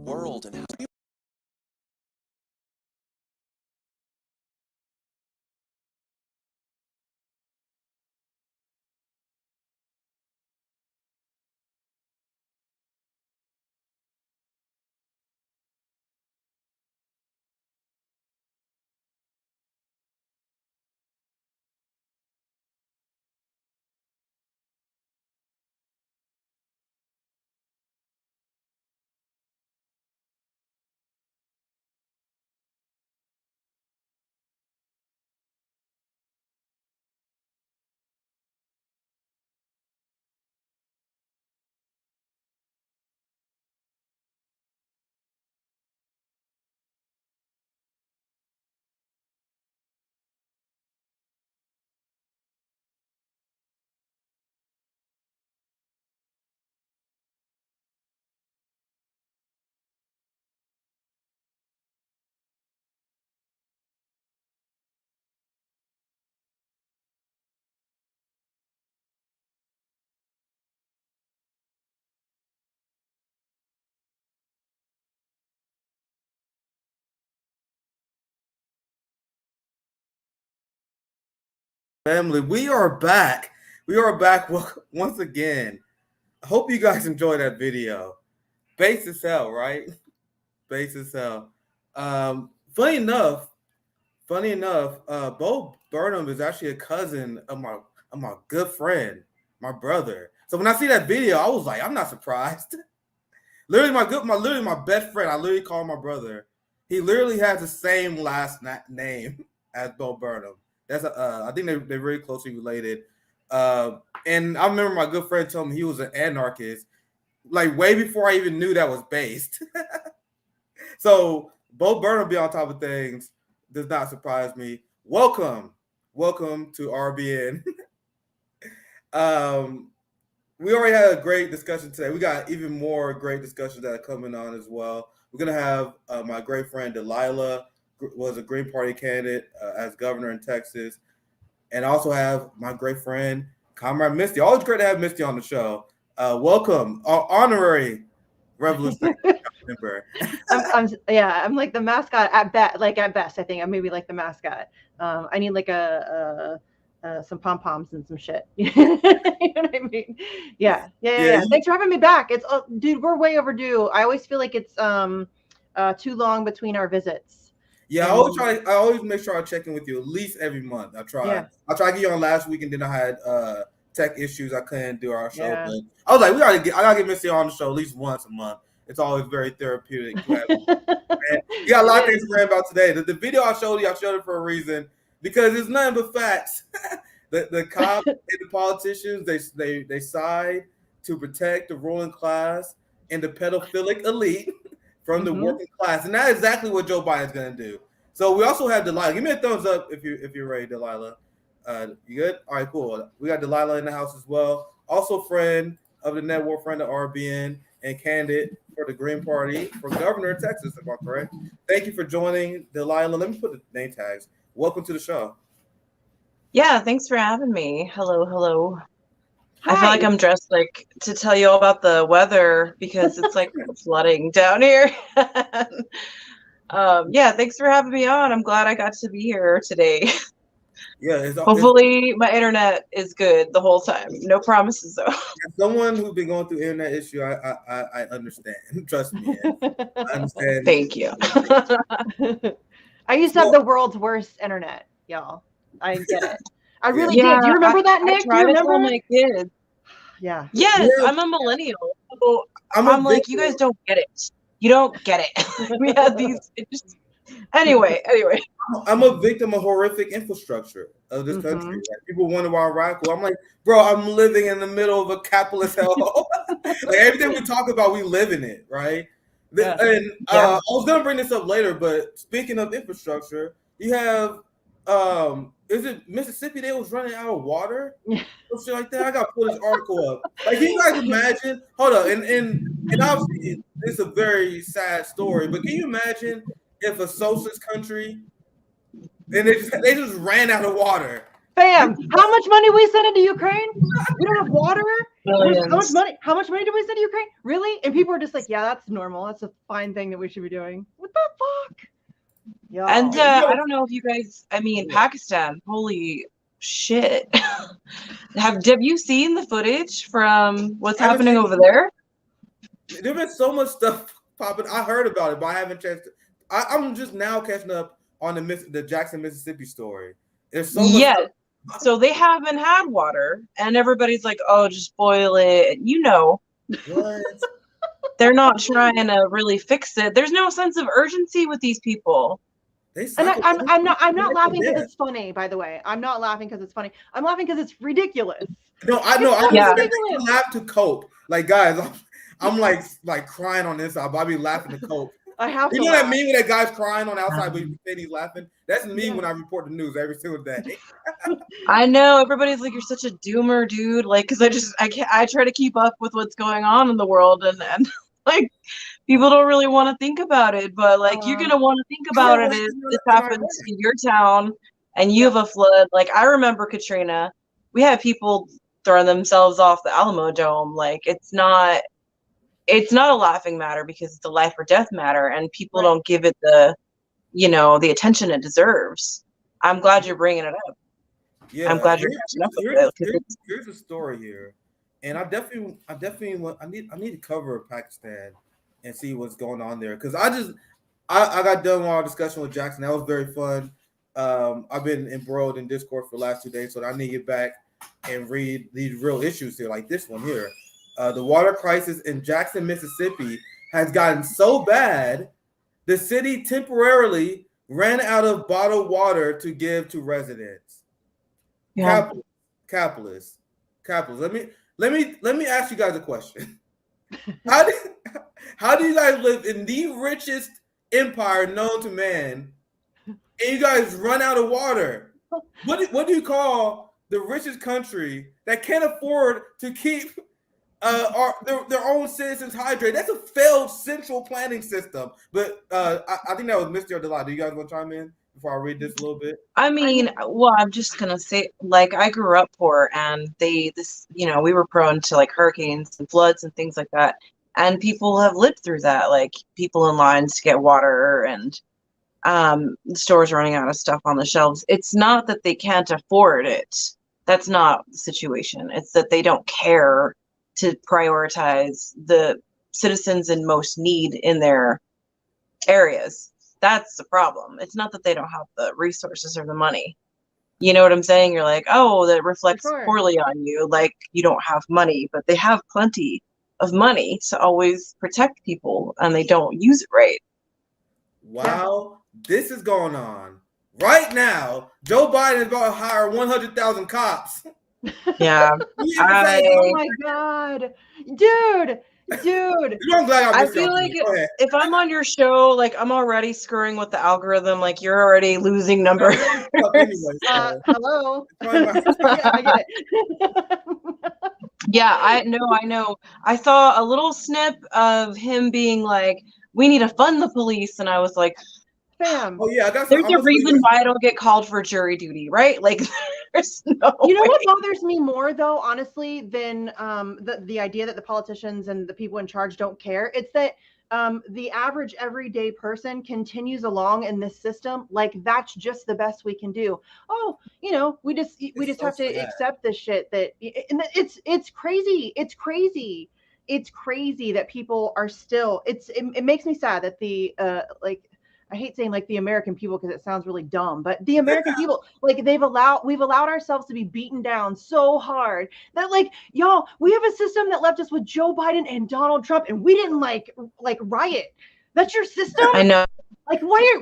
world and how family, we are back. We are back once again. I hope you guys enjoyed that video. Base as hell, right? Base as hell. Funny enough, Bo Burnham is actually a cousin of my good friend, my brother. So when I see that video, I was like, I'm not surprised. Literally, my best friend. I literally call my brother. He literally has the same last name as Bo Burnham. That's I think they're very closely related. And I remember my good friend told me he was an anarchist, like way before I even knew that was based. So Bo Burnham be on top of things does not surprise me. Welcome to RBN. We already had a great discussion today. We got even more great discussions that are coming on as well. We're gonna have my great friend Delilah was a Green Party candidate as governor in Texas, and also have my great friend Comrade Misty. Always great to have Misty on the show. Welcome, honorary revolutionary member. I'm like the mascot at best. I think I'm maybe like the mascot. I need like some pom poms and some shit. You know what I mean? Yeah. Thanks for having me back. Dude, we're way overdue. I always feel like it's too long between our visits. Yeah, I always make sure I check in with you at least every month. I try. Yeah. I tried to get you on last week, and then I had tech issues. I couldn't do our show, Yeah. but I was like, I gotta get Missy on the show at least once a month. It's always very therapeutic. You got a lot of things to rant about today. The video I showed it for a reason because it's nothing but facts. the cops and the politicians they side to protect the ruling class and the pedophilic elite from the working class, and that's exactly what Joe Biden's going to do. So we also have Delilah. Give me a thumbs up if you're ready, Delilah. You good? All right, cool. We got Delilah in the house as well. Also, friend of the network, friend of RBN, and candidate for the Green Party for governor of Texas. Am I correct? Thank you for joining, Delilah. Let me put the name tags. Welcome to the show. Yeah, thanks for having me. Hello. Hi. I feel like I'm dressed like to tell you all about the weather because it's like flooding down here. Yeah, thanks for having me on. I'm glad I got to be here today. Yeah, hopefully my internet is good the whole time. No promises though. As someone who's been going through internet issue, I understand. Trust me, I understand. Thank you. I used to have the world's worst internet, y'all. I get it. I really did. Do you remember that, Nick? Do you remember? My kids. Yeah. Yes, yeah. I'm a millennial. So I'm like, you guys don't get it. You don't get it. We had these. Anyway. I'm a victim of horrific infrastructure of this country. Like, people wonder why I'm radical. I'm like, bro, I'm living in the middle of a capitalist hell. Like everything we talk about, we live in it, right? Yeah. And I was gonna bring this up later, but speaking of infrastructure, you have is it Mississippi? They was running out of water, or shit like that. I got to pull this article up. Like, can you guys imagine? Hold up, and obviously it's a very sad story, but can you imagine if a socialist country and they just ran out of water? Fam, how much money we send into Ukraine? We don't have water. Billions. How much money did we send to Ukraine? Really? And people are just like, yeah, that's normal. That's a fine thing that we should be doing. What the fuck? Yo. And I don't know if you guys, Pakistan, holy shit. Have you seen the footage from what's happening over there? There's been so much stuff popping. I heard about it, but I haven't checked. I'm just now catching up on the Jackson, Mississippi story. There's so much stuff. So they haven't had water, and everybody's like, "Oh, just boil it." What? They're not trying to really fix it. There's no sense of urgency with these people. And I'm not laughing because it's funny. By the way, I'm not laughing because it's funny. I'm laughing because it's ridiculous. No, I know. I laugh to cope. Like, guys, I'm like crying on this side, but I be laughing to cope. I have to. You know that meme where that guy's crying on the outside, but you say he's laughing? That's me when I report the news every single day. I know everybody's like, "You're such a doomer, dude." Like, because I try to keep up with what's going on in the world, and like people don't really want to think about it, but like you're gonna want to think about it if this happens in your town and you have a flood. Like I remember Katrina, we had people throwing themselves off the Alamo Dome. Like it's not a laughing matter because it's a life or death matter, and people don't give it the attention it deserves. I'm glad you're bringing it up. Yeah, I'm glad you're catching up with it. Here's a story here, and I definitely I need to cover Pakistan and see what's going on there because I got done with our discussion with Jackson. That was very fun. I've been embroiled in discourse for the last 2 days, so I need to get back and read these real issues here, like this one here. The water crisis in Jackson, Mississippi has gotten so bad, the city temporarily ran out of bottled water to give to residents. Yeah. Capitalists. Let me ask you guys a question. How do you guys live in the richest empire known to man, and you guys run out of water? What do you call the richest country that can't afford to keep their own citizens hydrated? That's a failed central planning system. But I think that was Mr. Delight. Do you guys want to chime in before I read this a little bit? I'm just gonna say, like, I grew up poor, and we were prone to like hurricanes and floods and things like that. And people have lived through that, like people in lines to get water and stores running out of stuff on the shelves. It's not that they can't afford it. That's not the situation. It's that they don't care to prioritize the citizens in most need in their areas. That's the problem. It's not that they don't have the resources or the money. You know what I'm saying? You're like, oh, that reflects poorly on you. Like you don't have money, but they have plenty of money to always protect people, and they don't use it right. Wow, this is going on right now. Joe Biden is about to hire 100,000 cops. Yeah. Oh my god, dude. I'm glad I feel like if I'm on your show, like I'm already screwing with the algorithm. Like you're already losing numbers. Hello. Yeah, I get it. Yeah, I know. I saw a little snip of him being like, "We need to fund the police," and I was like, "Fam, oh yeah, there's a reason why I don't get called for jury duty, right? Like, there's no. You know way. what bothers me more, though, honestly, than the idea that the politicians and the people in charge don't care. It's that the average everyday person continues along in this system like that's just the best we can do. Oh, we just have to accept this shit and it's crazy. It's crazy that people are still. It makes me sad that I hate saying like the American people because it sounds really dumb, but the American people, like we've allowed ourselves to be beaten down so hard that like, y'all, we have a system that left us with Joe Biden and Donald Trump and we didn't like riot. That's your system? I know. Like why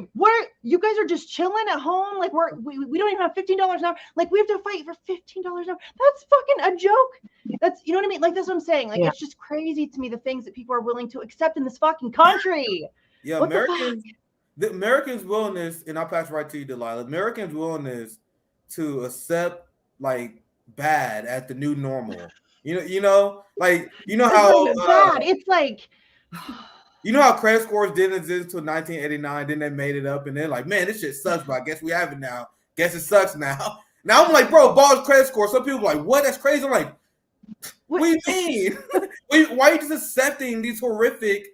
you guys are just chilling at home? Like we don't even have $15 an hour. Like we have to fight for $15 an hour. That's fucking a joke. That's, you know what I mean? Like that's what I'm saying. Like It's just crazy to me the things that people are willing to accept in this fucking country. Yeah, what the Americans' willingness, and I'll pass right to you, Delilah. Americans' willingness to accept like bad as the new normal. You know how bad. It's like you know how credit scores didn't exist until 1989. Then they made it up, and they're like, "Man, this shit sucks." But I guess we have it now. Guess it sucks now. Now I'm like, bro, abolish credit score. Some people are like, what? That's crazy. I'm like, what do you mean? Why are you just accepting this horrific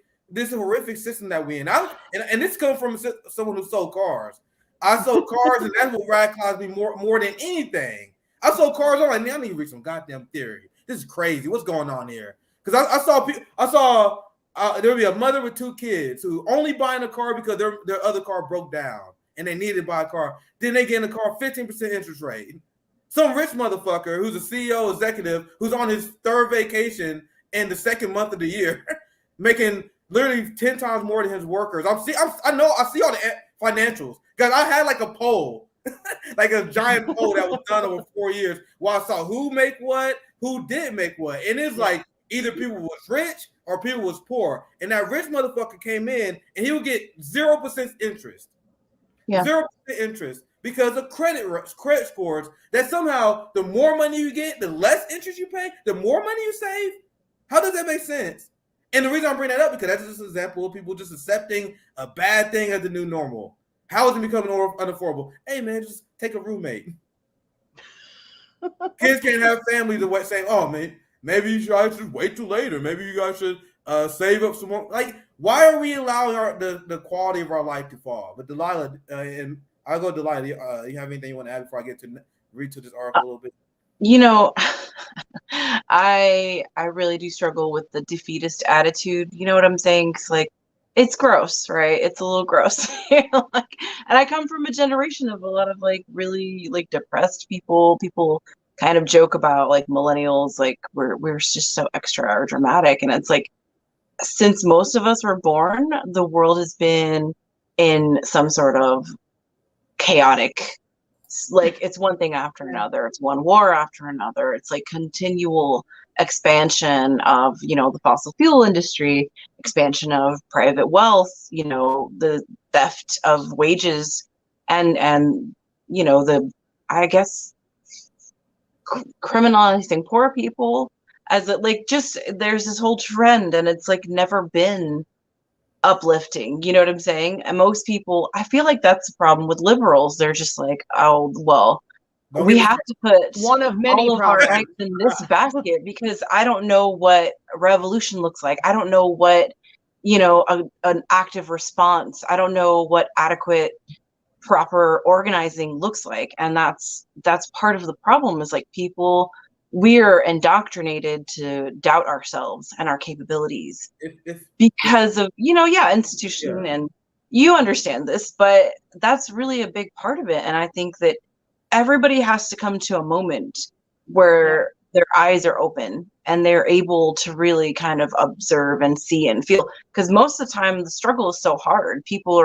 system that we in? And this comes from someone who sold cars. I sold cars, and that's what radicalized me more than anything. I sold cars. I'm like, man, I need to read some goddamn theory. This is crazy. What's going on here? Because I saw there would be a mother with 2 kids who only buying a car because their other car broke down and they needed to buy a car. Then they get in a car 15% interest rate. Some rich motherfucker who's a CEO executive who's on his 3rd vacation in the 2nd month of the year, making literally 10 times more than his workers. I see all the financials. Guys, I had like a poll, like a giant poll that was done over 4 years, where I saw who make what, who didn't make what, and it's like either people was rich or people was poor. And that rich motherfucker came in and he would get 0% interest. Yeah. 0% interest because of credit scores that somehow the more money you get, the less interest you pay, the more money you save. How does that make sense? And the reason I bring that up because that's just an example of people just accepting a bad thing as the new normal. How is it becoming unaffordable? Hey man, just take a roommate. Kids can't have families that saying, "Oh man, maybe you should wait till later. Maybe you guys should save up some more." Like, why are we allowing the quality of our life to fall? But Delilah, and I'll go Delilah. You have anything you want to add before I get to read to this article a little bit? You know, I really do struggle with the defeatist attitude. You know what I'm saying? 'Cause like, it's gross, right? It's a little gross. And I come from a generation of a lot of like really like depressed people. People kind of joke about like millennials, like we're just so extra or dramatic. And it's like, since most of us were born, the world has been in some sort of chaotic, like it's one thing after another. It's one war after another. It's like continual expansion of, the fossil fuel industry, expansion of private wealth, the theft of wages and I guess criminalizing poor people as it like just there's this whole trend and it's like never been uplifting. You know what I'm saying? And most people, I feel like that's the problem with liberals. They're just like, oh well, we have to put one of many all of our eggs in this basket because I don't know what revolution looks like. I don't know what an active response. I don't know what adequate proper organizing looks like. And that's part of the problem is like we're indoctrinated to doubt ourselves and our capabilities because of, institution. Yeah. And you understand this, but that's really a big part of it. And I think that everybody has to come to a moment where their eyes are open and they're able to really kind of observe and see and feel, because most of the time the struggle is so hard. People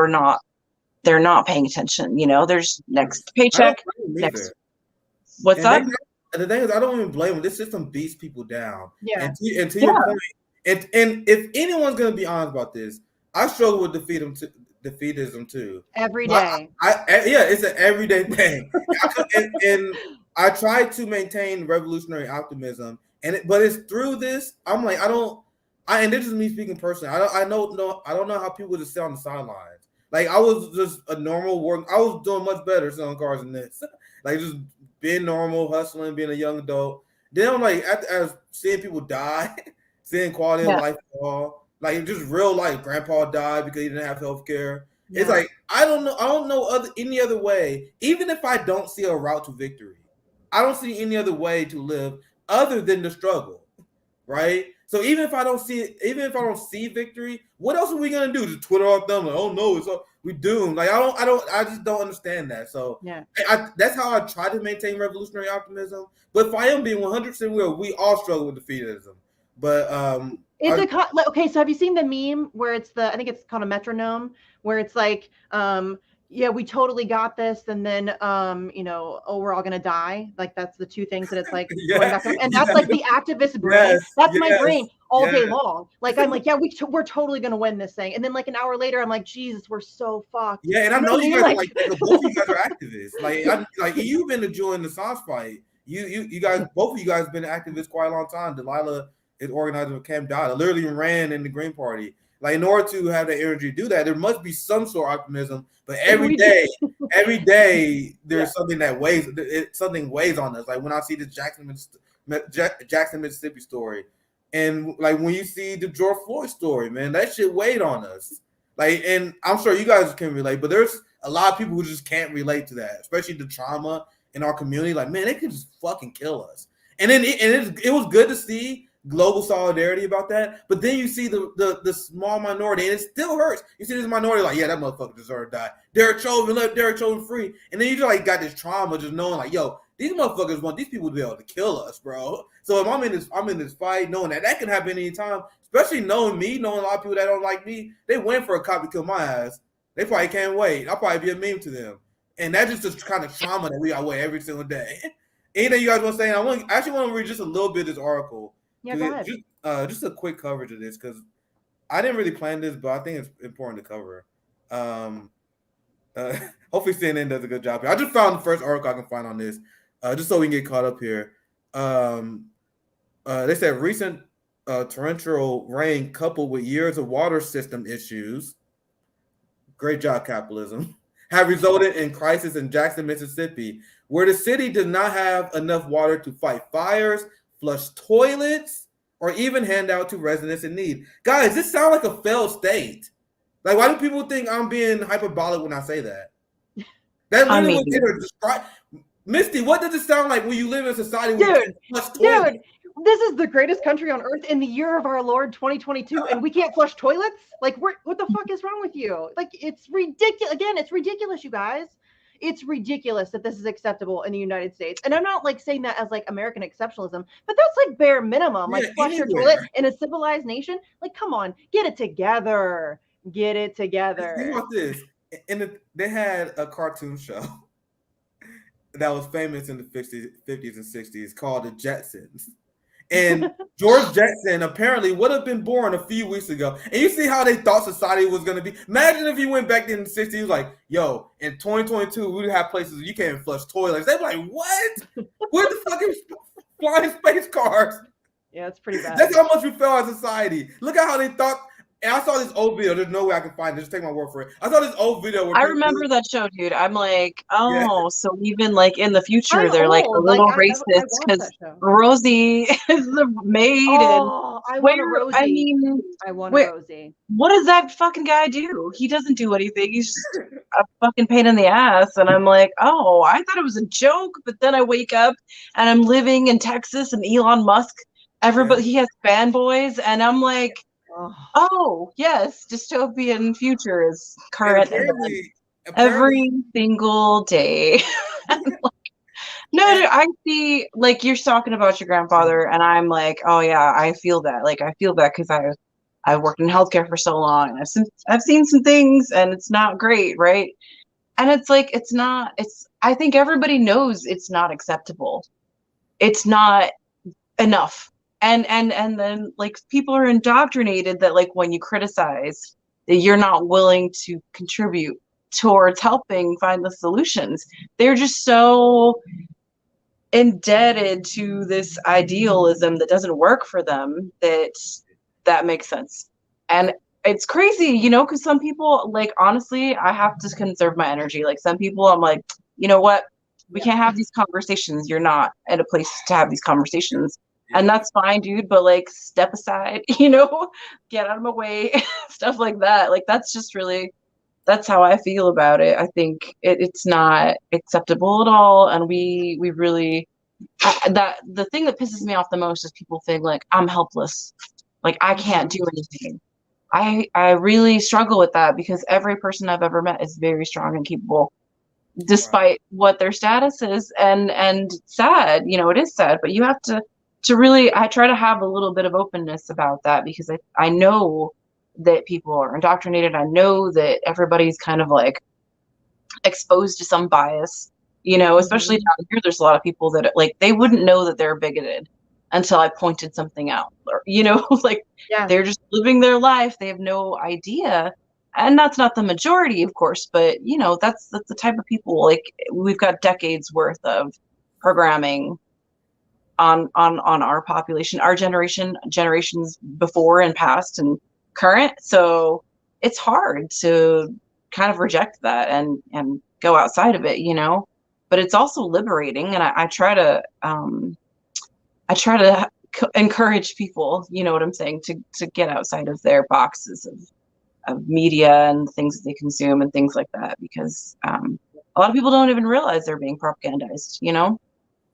they're not paying attention. There's next paycheck, next. What's that? And the thing is, I don't even blame them. This system beats people down. Yeah. And to your point, and if anyone's going to be honest about this, I struggle with defeatism too. Every day. It's an everyday thing. and I try to maintain revolutionary optimism, but it's through this. I'm like, and this is me speaking personally. I don't know how people just sit on the sidelines. Like I was just a normal work. I was doing much better selling cars than this. Like just being normal, hustling, being a young adult. Then I'm like, as seeing people die, seeing quality of life fall, like just real life. Grandpa died because he didn't have health care. Yeah. It's like I don't know any other way. Even if I don't see a route to victory, I don't see any other way to live other than the struggle, right? So even if I don't see victory, what else are we gonna do? Just Twitter off them like, oh no, we doomed. Like I just don't understand that. So that's how I try to maintain revolutionary optimism. But if I am being 100% real, we all struggle with defeatism. But okay. So have you seen the meme where I think it's called a metronome, where it's like we totally got this, and then we're all gonna die. Like that's the two things that it's like going back and that's like the activist brain. That's my brain all day long. Like I'm like, we're totally gonna win this thing, and then like an hour later, I'm like, Jesus, we're so fucked. Yeah, and I know you guys both of you guys are activists. Like you've been enjoying the sauce fight. You guys, both of you guys been activists quite a long time. Delilah is organizing with Camp Dada, literally ran in the Green Party. Like, in order to have the energy to do that, there must be some sort of optimism. But every day there's something that something weighs on us. Like when I see the Jackson, Mississippi story, and like when you see the George Floyd story, man, that shit weighed on us. Like, and I'm sure you guys can relate, but there's a lot of people who just can't relate to that, especially the trauma in our community. Like, man, they could just fucking kill us. And then it was good to see global solidarity about that. But then you see the small minority, and it still hurts. You see this minority like, yeah, that motherfucker deserves to die. Derek Chauvin, let Derek Chauvin free. And then you just like got this trauma just knowing like, yo, these motherfuckers want these people to be able to kill us, bro. So if I'm in this fight, knowing that can happen anytime, especially knowing a lot of people that don't like me, they went for a cop to kill my ass. They probably can't wait. I'll probably be a meme to them. And that's just the kind of trauma that we outweigh every single day. Anything you guys want to say? I actually want to read just a little bit of this article. Yeah, go ahead. Just a quick coverage of this, because I didn't really plan this, but I think it's important to cover. Hopefully CNN does a good job here. I just found the first article I can find on this, just so we can get caught up here. They said recent torrential rain coupled with years of water system issues, great job, capitalism, have resulted in crisis in Jackson, Mississippi, where the city does not have enough water to fight fires, flush toilets, or even hand out to residents in need. Guys, this sounds like a failed state. Like, why do people think I'm being hyperbolic when I say that? That literally what they're describing. Misty, what does it sound like when you live in a society where you flush toilets? Dude, this is the greatest country on earth in the year of our Lord 2022, and we can't flush toilets? Like, what the fuck is wrong with you? Like, it's ridiculous. Again, it's ridiculous, you guys. It's ridiculous that this is acceptable in the United States. And I'm not like saying that as like American exceptionalism, but that's like bare minimum. Like, flush your toilet in a civilized nation. Like, come on, get it together. Get it together. Think about this. They had a cartoon show that was famous in the 50s and 60s called The Jetsons. And George Jetson apparently would have been born a few weeks ago. And you see how they thought society was going to be. Imagine if he went back in the 60s, he was like, yo, in 2022, we have places you can't flush toilets. They'd be like, what? Where the fuck is flying space cars? Yeah, it's pretty bad. That's how much we fell as society. Look at how they thought. And I saw this old video. There's no way I can find it. Just take my word for it. I saw this old video. Where I remember that show, dude. I'm like, so even like in the future, they're like a little racist because Rosie is the maid. Oh, and I want a Rosie. I mean, I want a Rosie. What does that fucking guy do? He doesn't do anything. He's just a fucking pain in the ass. And I'm like, oh, I thought it was a joke. But then I wake up and I'm living in Texas and Elon Musk. Everybody, he has fanboys. And I'm like, oh, yes, dystopian future is current every single day. No, dude, I see, like, you're talking about your grandfather, and I'm like, oh, yeah, I feel that. Like, I feel that because I've worked in healthcare for so long, and I've seen some things, and it's not great, right? And it's like, I think everybody knows it's not acceptable. It's not enough. And then like people are indoctrinated that like when you criticize that you're not willing to contribute towards helping find the solutions. They're just so indebted to this idealism that doesn't work for them that makes sense. And it's crazy, you know, because some people, like, honestly, I have to conserve my energy. Like some people, I'm like, you know what? We can't have these conversations. You're not at a place to have these conversations. And that's fine, dude, but like step aside, you know, get out of my way, stuff like that. Like that's just really, that's how I feel about it. I think it's not acceptable at all. And we really, the thing that pisses me off the most is people think like I'm helpless. Like I can't do anything. I really struggle with that because every person I've ever met is very strong and capable, despite what their status is. And sad, you know, it is sad, but you have to really, I try to have a little bit of openness about that because I know that people are indoctrinated. I know that everybody's kind of like exposed to some bias, you know, especially down here, there's a lot of people that like, they wouldn't know that they're bigoted until I pointed something out, or, you know, like they're just living their life. They have no idea. And that's not the majority, of course, but you know, that's the type of people, like we've got decades worth of programming on our population, our generations before and past, and current. So it's hard to kind of reject that and go outside of it, you know. But it's also liberating, and I try to encourage people, you know what I'm saying, to get outside of their boxes of media and things that they consume and things like that, because a lot of people don't even realize they're being propagandized, you know.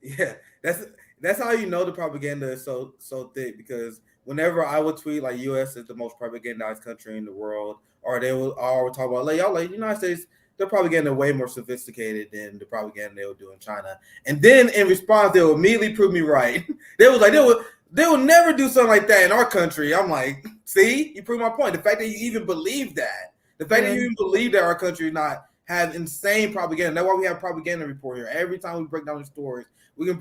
Yeah, that's how you know the propaganda is so thick, because whenever I would tweet like U.S. is the most propagandized country in the world, or they will talk about like y'all like United States, their propaganda way more sophisticated than the propaganda they would do in China. And then in response, they will immediately prove me right. They was like they will never do something like that in our country. I'm like, see, you prove my point. The fact that you even believe that, the fact that you even believe that our country is not have insane propaganda. That's why we have propaganda report here. Every time we break down the stories, we can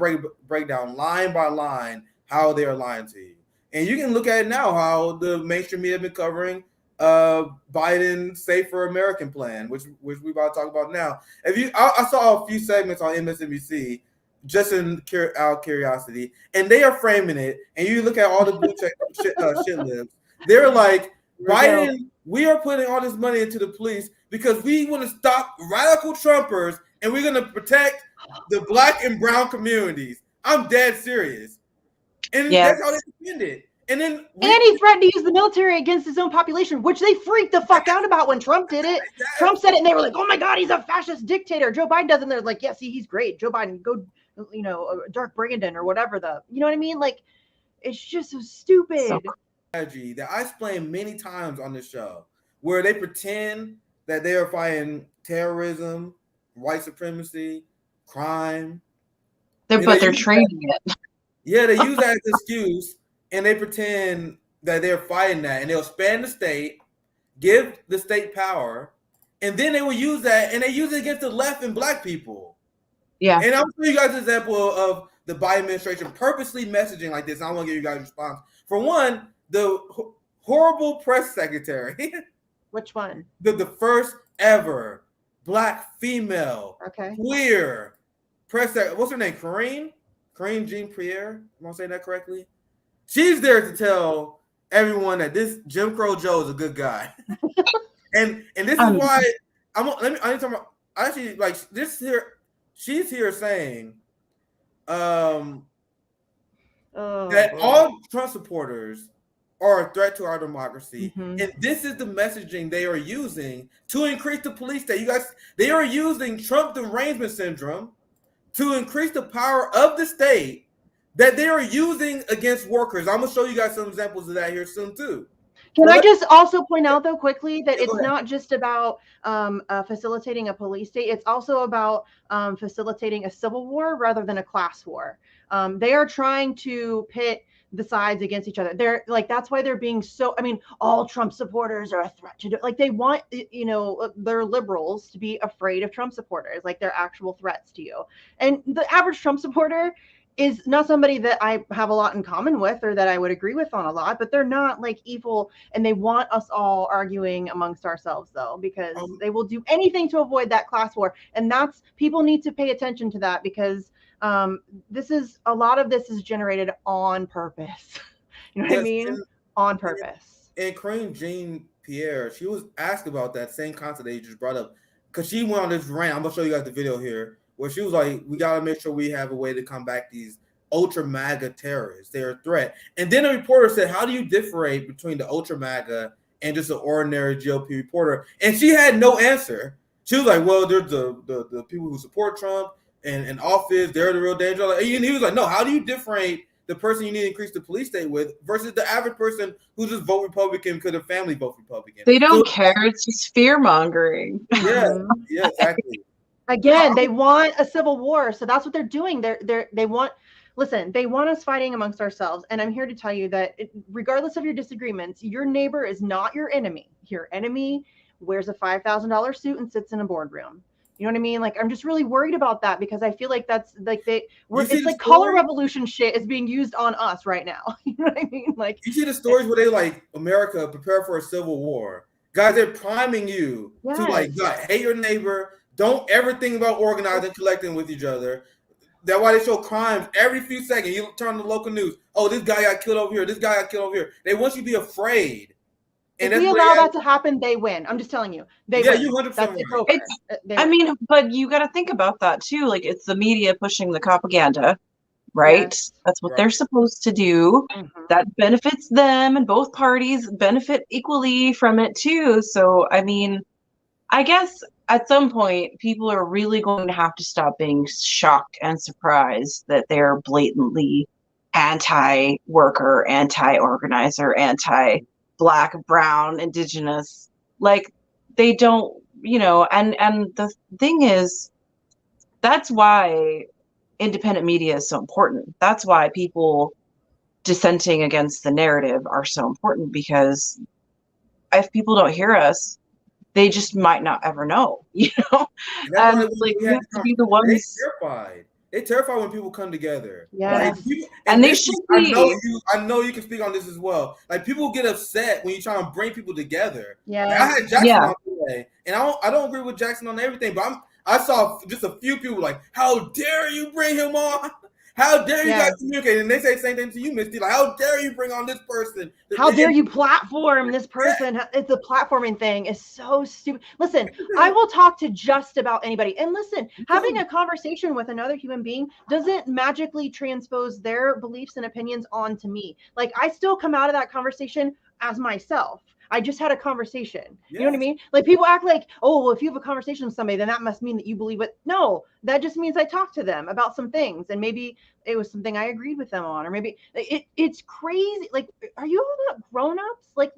break down line by line how they are lying to you. And you can look at it now, how the mainstream media have been covering Biden's Safer American Plan, which we're about to talk about now. I saw a few segments on MSNBC just in out curiosity, and they are framing it. And you look at all the blue check shit libs. They're like, Biden, we are putting all this money into the police because we want to stop radical Trumpers and we're going to protect the Black and brown communities. I'm dead serious. And that's how they defend it. And then he threatened to use the military against his own population, which they freaked the fuck out about when Trump did it. Trump said it and they were like, oh my God, he's a fascist dictator. Joe Biden doesn't. They're like, yeah, see, he's great. Joe Biden, go, you know, Dark Brandon or whatever you know what I mean? Like, it's just so stupid. Strategy that I explained many times on this show, where they pretend that they are fighting terrorism, white supremacy, crime. But they're trading it. Yeah, they use that as an excuse, and they pretend that they're fighting that, and they'll expand the state, give the state power, and then they will use that, and they use it against the left and Black people. Yeah. And I'll show you guys an example of the Biden administration purposely messaging like this. And I want to give you guys a response. For one, the horrible press secretary. Which one? The first ever Black female queer press secretary. What's her name? Karine Jean-Pierre. Am I saying that correctly? She's there to tell everyone that this Jim Crow Joe is a good guy. and this is why I need to talk about. Actually, like this here. She's here saying that all Trump supporters are a threat to our democracy. Mm-hmm. And this is the messaging they are using to increase the police state. You guys, they are using Trump derangement syndrome to increase the power of the state that they are using against workers. I'm going to show you guys some examples of that here soon too. Can I just also point out, though, quickly, that it's not just about facilitating a police state. It's also about facilitating a civil war rather than a class war. They are trying to pit the sides against each other. They're like, that's why they're being so, I mean, all Trump supporters are a threat to like, they want, you know, their liberals to be afraid of Trump supporters, like they're actual threats to you. And the average Trump supporter is not somebody that I have a lot in common with or that I would agree with on a lot, but they're not like evil, and they want us all arguing amongst ourselves though, because they will do anything to avoid that class war. And that's, people need to pay attention to that, because this is, a lot of this is generated on purpose. You know what I mean? On purpose. And Karine Jean-Pierre, she was asked about that same concept that you just brought up, because she went on this rant. I'm gonna show you guys the video here, where she was like, we got to make sure we have a way to combat these ultra MAGA terrorists. They're a threat. And then a reporter said, how do you differentiate between the ultra MAGA and just an ordinary GOP reporter? And she had no answer. She was like, well, there's the people who support Trump and in office, they're the real danger. And he was like, no, how do you differentiate the person you need to increase the police state with versus the average person who just vote Republican because their family vote Republican? They don't care. It's just fear mongering. Yeah, exactly. Again, they want a civil war, so that's what they're doing. They want us fighting amongst ourselves. And I'm here to tell you that regardless of your disagreements, your neighbor is not your enemy. Your enemy wears a $5,000 suit and sits in a boardroom. You know what I mean? Like, I'm just really worried about that, because I feel like that's like it's like color revolution shit is being used on us right now. You know what I mean? Like, you see the stories where they like, America prepare for a civil war. Guys, they're priming you to like, God, hate your neighbor. Don't ever think about organizing, collecting with each other. That's why they show crimes every few seconds. You turn on the local news. Oh, this guy got killed over here. This guy got killed over here. They want you to be afraid. If we allow that to happen, they win. I'm just telling you. They win. You 100% That's it's over. I mean, but you got to think about that too. Like, it's the media pushing the propaganda, right? Yes. That's what they're supposed to do. That benefits them, and both parties benefit equally from it too. So, I mean, I guess at some point, people are really going to have to stop being shocked and surprised that they're blatantly anti-worker, anti-organizer, anti-Black, brown, Indigenous. Like, they don't, and the thing is, that's why independent media is so important. That's why people dissenting against the narrative are so important, because if people don't hear us, they just might not ever know, And like, we have to be the ones. They're terrified when people come together. Yeah. And they should be. I know you can speak on this as well. Like, people get upset when you try to bring people together. Yeah. Like, I had Jackson on today, and I don't agree with Jackson on everything, but I saw just a few people like, how dare you bring him on? How dare you guys communicate? And they say the same thing to you, Misty. Like, how dare you bring on this person? How dare you platform this person? Yeah. It's the platforming thing is so stupid. Listen, I will talk to just about anybody. And listen, having a conversation with another human being doesn't magically transpose their beliefs and opinions onto me. Like, I still come out of that conversation as myself. I just had a conversation. You know what I mean? Like, people act like, oh, well, if you have a conversation with somebody, then that must mean that you believe it. No, that just means I talked to them about some things, and maybe it was something I agreed with them on, or maybe it's crazy. Like, are you all not grown-ups? Like,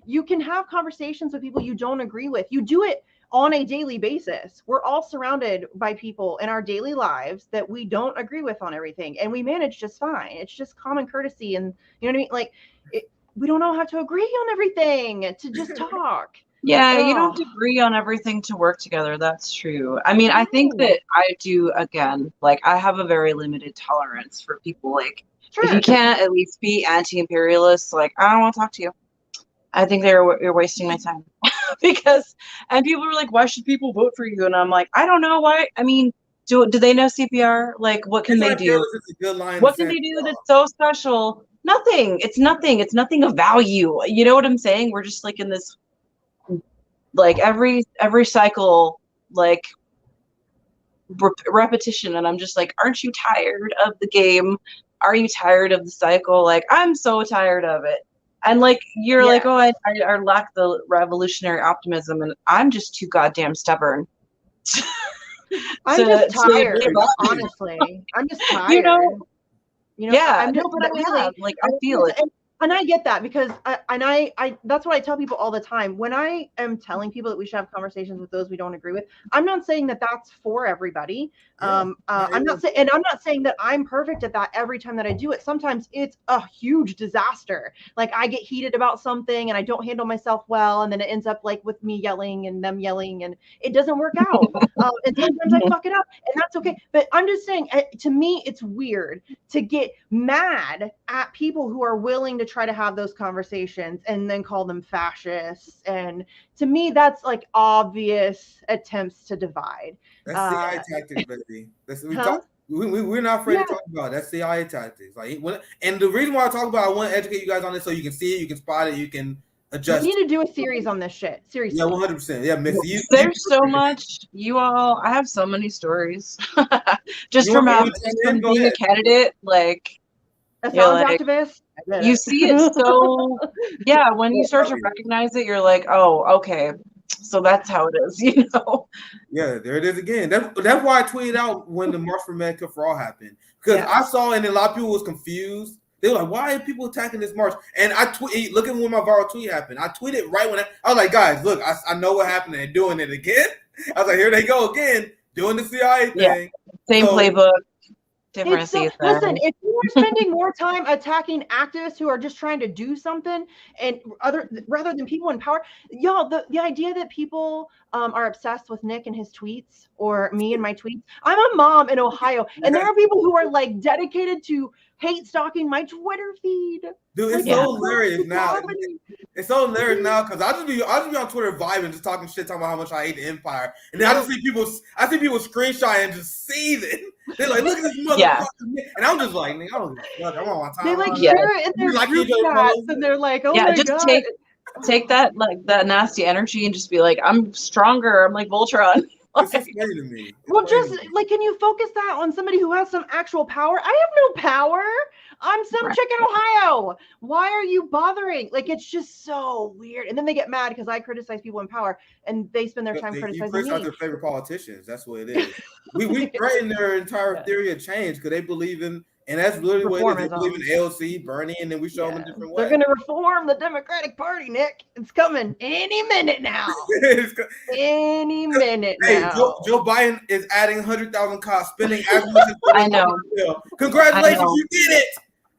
you can have conversations with people you don't agree with. You do it on a daily basis. We're all surrounded by people in our daily lives that we don't agree with on everything, and we manage just fine. It's just common courtesy, and you know what I mean? Like, we don't all have to agree on everything to just talk. Yeah, you don't have to agree on everything to work together. That's true. I mean, I think that I do, again, like, I have a very limited tolerance for people. Like, if you can't at least be anti-imperialist, like, I don't want to talk to you. I think you're wasting my time. And people are like, why should people vote for you? And I'm like, I don't know why. I mean, do they know CPR? Like, what can they do? What can they do that's so special? Nothing. It's nothing. It's nothing of value. You know what I'm saying? We're just like in this, like, every cycle, like, repetition. And I'm just like, aren't you tired of the game? Are you tired of the cycle? Like, I'm so tired of it. And like, you're like, oh, I lack the revolutionary optimism, and I'm just too goddamn stubborn. I'm just tired, honestly. I'm just tired. Yeah, I feel it. And I get that, because I that's what I tell people all the time. When I am telling people that we should have conversations with those we don't agree with, I'm not saying that that's for everybody. I'm not saying that I'm perfect at that every time that I do it. Sometimes it's a huge disaster. Like, I get heated about something and I don't handle myself well, and then it ends up like with me yelling and them yelling, and it doesn't work out. And sometimes I fuck it up, and that's okay. But I'm just saying, to me, it's weird to get mad at people who are willing to try to have those conversations and then call them fascists. And to me, that's like obvious attempts to divide. That's CI tactics, baby. We're not afraid to talk about it. That's CI tactics. Like, and the reason why I talk about it, I want to educate you guys on this so you can see it, you can spot it, you can adjust. We need to do a series on this shit. Seriously. Yeah, 100%. Yeah, Missy. There's so much. I have so many stories. just from being a candidate, like, a sound activist. You see it so, when you start to recognize it, you're like, oh, okay, so that's how it is, Yeah, there it is again. That's why I tweeted out when the March for Medicare for All happened, because I saw, and a lot of people was confused. They were like, why are people attacking this march? And I look at when my viral tweet happened. I tweeted right when I was like, guys, look, I know what happened, and they're doing it again. I was like, here they go again, doing the CIA thing. Same playbook. Listen, if you are spending more time attacking activists who are just trying to do something, and rather than people in power, y'all, the idea that people are obsessed with Nick and his tweets, or me and my tweets. I'm a mom in Ohio, and there are people who are like dedicated to hate stalking my Twitter feed. Dude, it's Like, so hilarious now. comedy. It's so hilarious now because I'll just be on Twitter vibing, just talking shit, talking about how much I hate the Empire, and then I see people screenshot and just seething. They're like, "Look at this motherfucker," Yeah. and I'm just like, "Nigga, I don't give a fuck. I'm on my time." They like Yeah. share it in their Like group each other chats, posts. and they're like, "Oh Yeah, my just god." take that like that nasty energy and just be like, I'm stronger. I'm like Voltron. It's just funny to me. It's Well, funny just to me. like, can you focus that on somebody who has some actual power? I have no power. I'm some Right. chick in Ohio. Why are you bothering? Like, it's just so weird. And then they get mad because I criticize people in power, and they spend their time You criticizing criticize me. their favorite politicians. That's what it is. We threaten their entire theory of change because they believe in, and that's literally what it is. They believe in AOC, Bernie, and then we show them a different way. They're going to reform the Democratic Party, Nick. It's coming any minute now. Any minute now. Joe Biden is adding 100,000 cops, spending as much as I know. Congratulations, I know. you did it.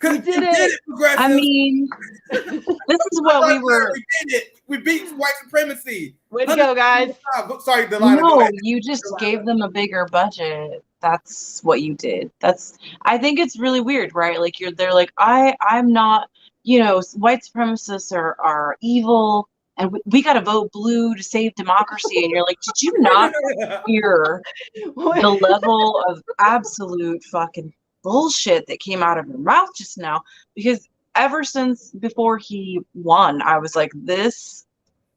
We did it. Progressive. I mean, this is what we were. We did it. We beat white supremacy. Way to go, guys. Sorry, Delilah. Go No, ahead. you just gave them a bigger budget. That's what you did. I think it's really weird, right? Like they're like, I'm not, white supremacists are evil and we got to vote blue to save democracy. And you're like, did you not hear the level of absolute fucking bullshit that came out of your mouth just now? Because ever since before he won, I was like, this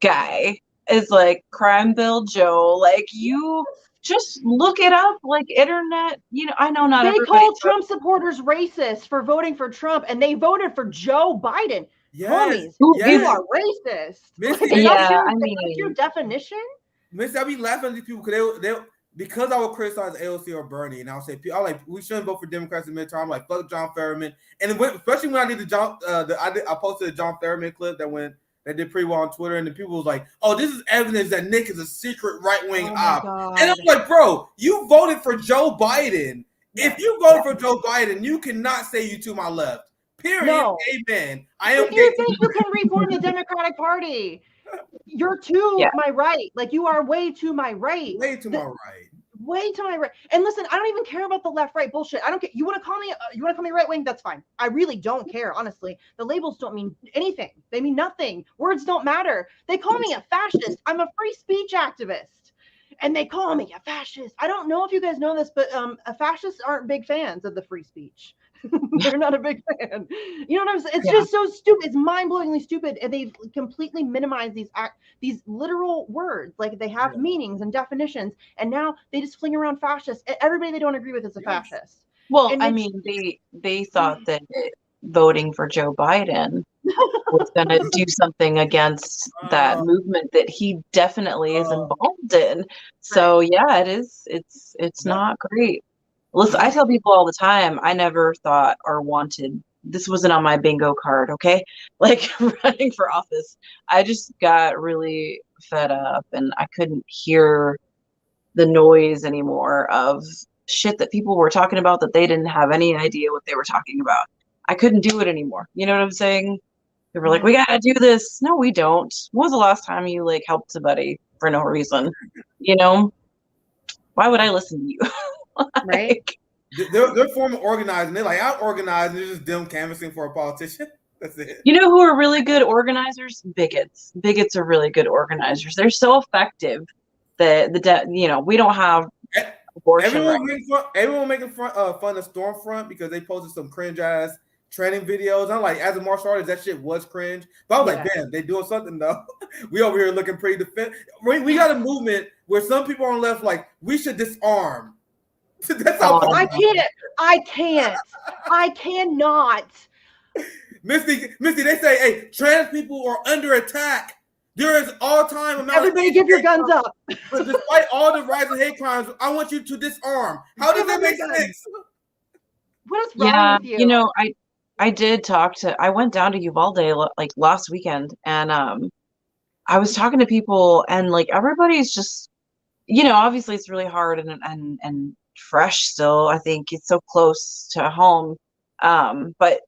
guy is like Crime Bill Joe. Like, you just look it up, like internet. I know not everybody. They call Trump supporters racist for voting for Trump, and they voted for Joe Biden. Homies, you are racist. Missy, that's your definition. Missy, I be laughing at these people because I would criticize AOC or Bernie, and I'll say, we shouldn't vote for Democrats in midterm. I'm like, fuck John Ferryman. And especially when I did I posted a John Ferryman clip that did pretty well on Twitter, and the people was like, "Oh, this is evidence that Nick is a secret right-wing op." And I'm like, "Bro, you voted for Joe Biden. If you voted for Joe Biden, you cannot say you to my left. Period. No. Amen. I am. You think you can reform the Democratic Party? You're to my right. Like, you are way to my right. Way to my right. Way to my right. And listen, I don't even care about the left-right bullshit. I don't care. You want to call me right-wing? That's fine. I really don't care, honestly. The labels don't mean anything. They mean nothing. Words don't matter. They call me a fascist. I'm a free speech activist, and they call me a fascist. I don't know if you guys know this, but fascists aren't big fans of the free speech. They're not a big fan. You know what I'm saying? It's just so stupid. It's mind-blowingly stupid, and they've completely minimized these literal words. Like, they have meanings and definitions, and now they just fling around fascist. Everybody they don't agree with is a fascist. Well, I mean, they thought that voting for Joe Biden was going to do something against that movement that he definitely is involved in. So yeah, it is. It's not great. Listen, I tell people all the time, I never thought or wanted, this wasn't on my bingo card, okay? Like, running for office. I just got really fed up, and I couldn't hear the noise anymore of shit that people were talking about that they didn't have any idea what they were talking about. I couldn't do it anymore. You know what I'm saying? They were like, we gotta do this. No, we don't. When was the last time you, like, helped somebody for no reason? Why would I listen to you? Right. They're forming organizing. They're like, I'm organized. They're just them canvassing for a politician. That's it. You know who are really good organizers? Bigots. Bigots are really good organizers. They're so effective that we don't have abortion. Everyone making fun of Stormfront because they posted some cringe ass training videos. I'm like, as a martial artist, that shit was cringe. But I was like, damn, they doing something though. We over here looking pretty defensive. We got a movement where some people on the left like, we should disarm. That's how I cannot. Misty, they say, hey, trans people are under attack. There is all-time amount. Everybody give your guns up. But despite all the rise of hate crimes, I want you to disarm. How does that make sense? What is wrong with you? I did talk I went down to Uvalde like last weekend, and I was talking to people, and like everybody's just, obviously it's really hard and fresh still. I think it's so close to home. But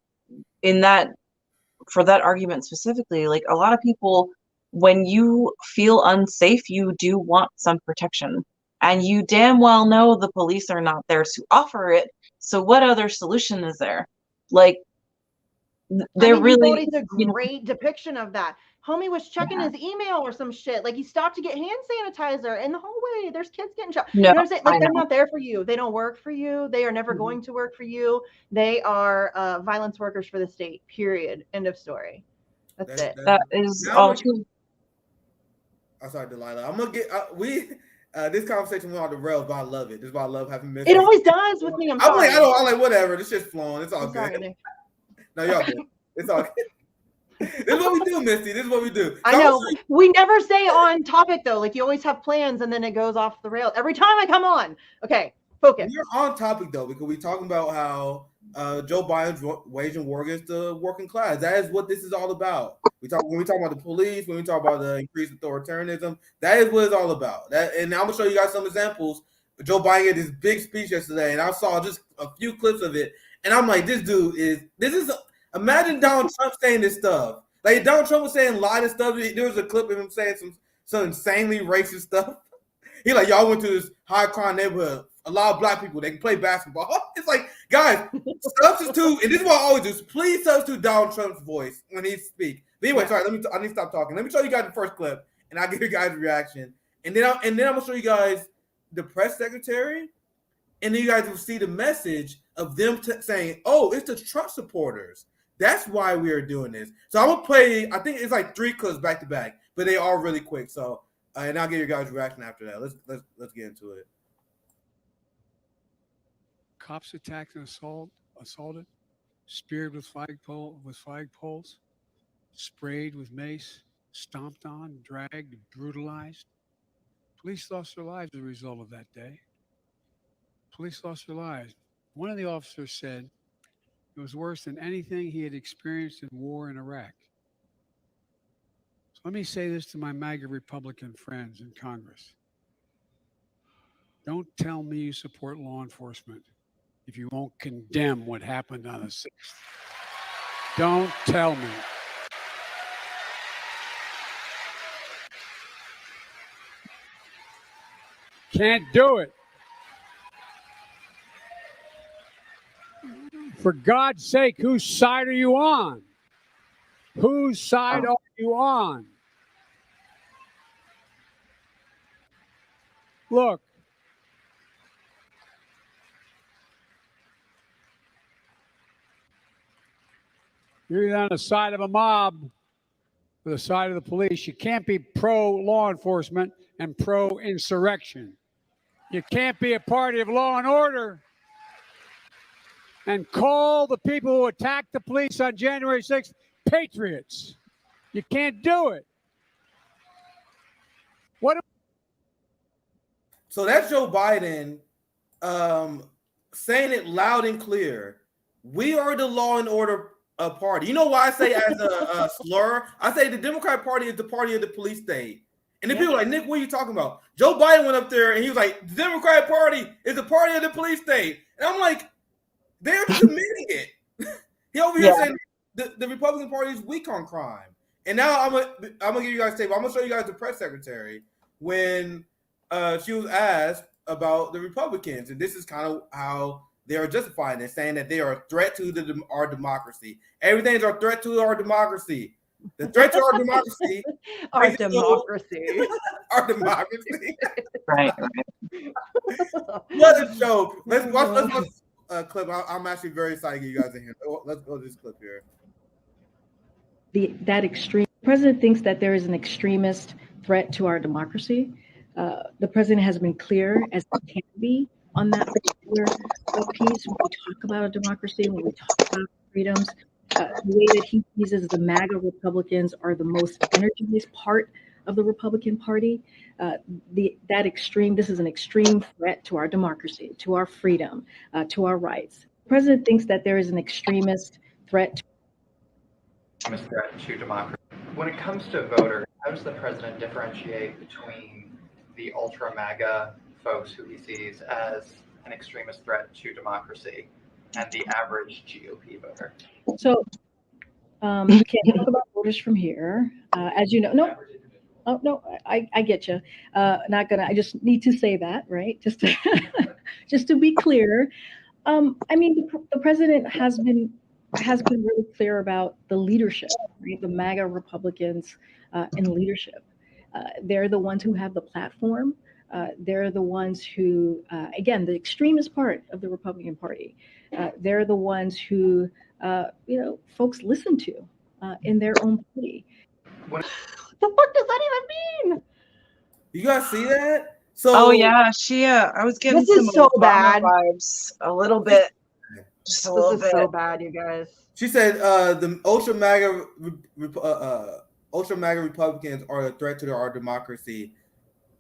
for that argument specifically, like a lot of people, when you feel unsafe, you do want some protection, and you damn well know the police are not there to offer it. So what other solution is there? like they're really, Uvalde's a great depiction of that. Homie was checking his email or some shit. Like he stopped to get hand sanitizer in the hallway. There's kids getting shot. No, you know what I'm saying? Like they're know. not there for you. They don't work for you. They are never going to work for you. They are violence workers for the state. Period. End of story. That's it. That is all true. I'm sorry, Delilah. I'm gonna get this conversation went on the rails, but I love it. This is why I love having missed. It always does with me. I'm sorry. I'm like whatever. This shit's flowing. It's all good. Sorry, no, y'all good. It's all good. This is what we do, Misty. This is what we do. I know. We never stay on topic though. Like you always have plans and then it goes off the rails every time I come on. Okay, focus. We're on topic though because we're talking about how Joe Biden's waging war against the working class. That is what this is all about. When we talk about the police, when we talk about the increased authoritarianism, that is what it's all about. And I'm gonna show you guys some examples. Joe Biden had this big speech yesterday, and I saw just a few clips of it, and I'm like, imagine Donald Trump saying this stuff. Like Donald Trump was saying a lot of stuff. There was a clip of him saying some insanely racist stuff. He like, y'all went to this high crime neighborhood. A lot of black people, they can play basketball. It's like, guys, substitute, and this is what I always do. Please substitute Donald Trump's voice when he speaks. But anyway, sorry, I need to stop talking. Let me show you guys the first clip, and I'll give you guys a reaction. And then I'm gonna show you guys the press secretary, and then you guys will see the message of them saying, "Oh, it's the Trump supporters. That's why we are doing this." So I'm gonna play. I think it's like 3 clips back to back, but they are really quick. So, and I'll give you guys a reaction after that. Let's get into it. Cops attacked and assaulted, speared with flagpoles, sprayed with mace, stomped on, dragged, brutalized. Police lost their lives as a result of that day. Police lost their lives. One of the officers said it was worse than anything he had experienced in war in Iraq. So let me say this to my MAGA Republican friends in Congress. Don't tell me you support law enforcement if you won't condemn what happened on the 6th. Don't tell me. Can't do it. For God's sake, whose side are you on? Whose side are you on? Look. You're either on the side of a mob or the side of the police. You can't be pro-law enforcement and pro-insurrection. You can't be a party of law and order and call the people who attacked the police on January 6th patriots. You can't do it. So that's Joe Biden saying it loud and clear. We are the law and order party. You know why I say as a slur? I say the Democratic Party is the party of the police state. And then people are like, Nick, what are you talking about? Joe Biden went up there and he was like, the Democratic Party is the party of the police state. And I'm like, they're submitting it. He over here saying the Republican Party is weak on crime. And now I'm gonna give you guys a tape. I'm gonna show you guys the press secretary when she was asked about the Republicans, and this is kind of how they are justifying it, saying that they are a threat to our democracy. Everything's a threat to our democracy. The threat to our democracy. Our democracy. Our democracy. Right. What a joke. Let's watch a clip. I'm actually very excited to get you guys in here. Let's go to this clip here. That extreme president thinks that there is an extremist threat to our democracy. The president has been clear as he can be on that particular piece when we talk about a democracy, when we talk about freedoms. The way that he sees as the MAGA Republicans are the most energy-based part of the Republican Party. This is an extreme threat to our democracy, to our freedom, to our rights. The president thinks that there is an extremist threat to democracy. When it comes to voters, how does the president differentiate between the ultra MAGA folks who he sees as an extremist threat to democracy and the average GOP voter? So we can't talk about voters from here. As you know, I get you. I just need to say that, right? Just to be clear. I mean, the president has been has been really clear about the leadership, right? The MAGA Republicans in leadership. They're the ones who have the platform. They're the ones who, again, the extremist part of the Republican Party. They're the ones who, folks listen to in their own party. What the fuck does that even mean? You guys see that? So Oh yeah, I was getting This is some so Obama bad. vibes a little bit. Just a little This is bit. so bad, you guys. she said the ultra MAGA Republicans are a threat to our democracy.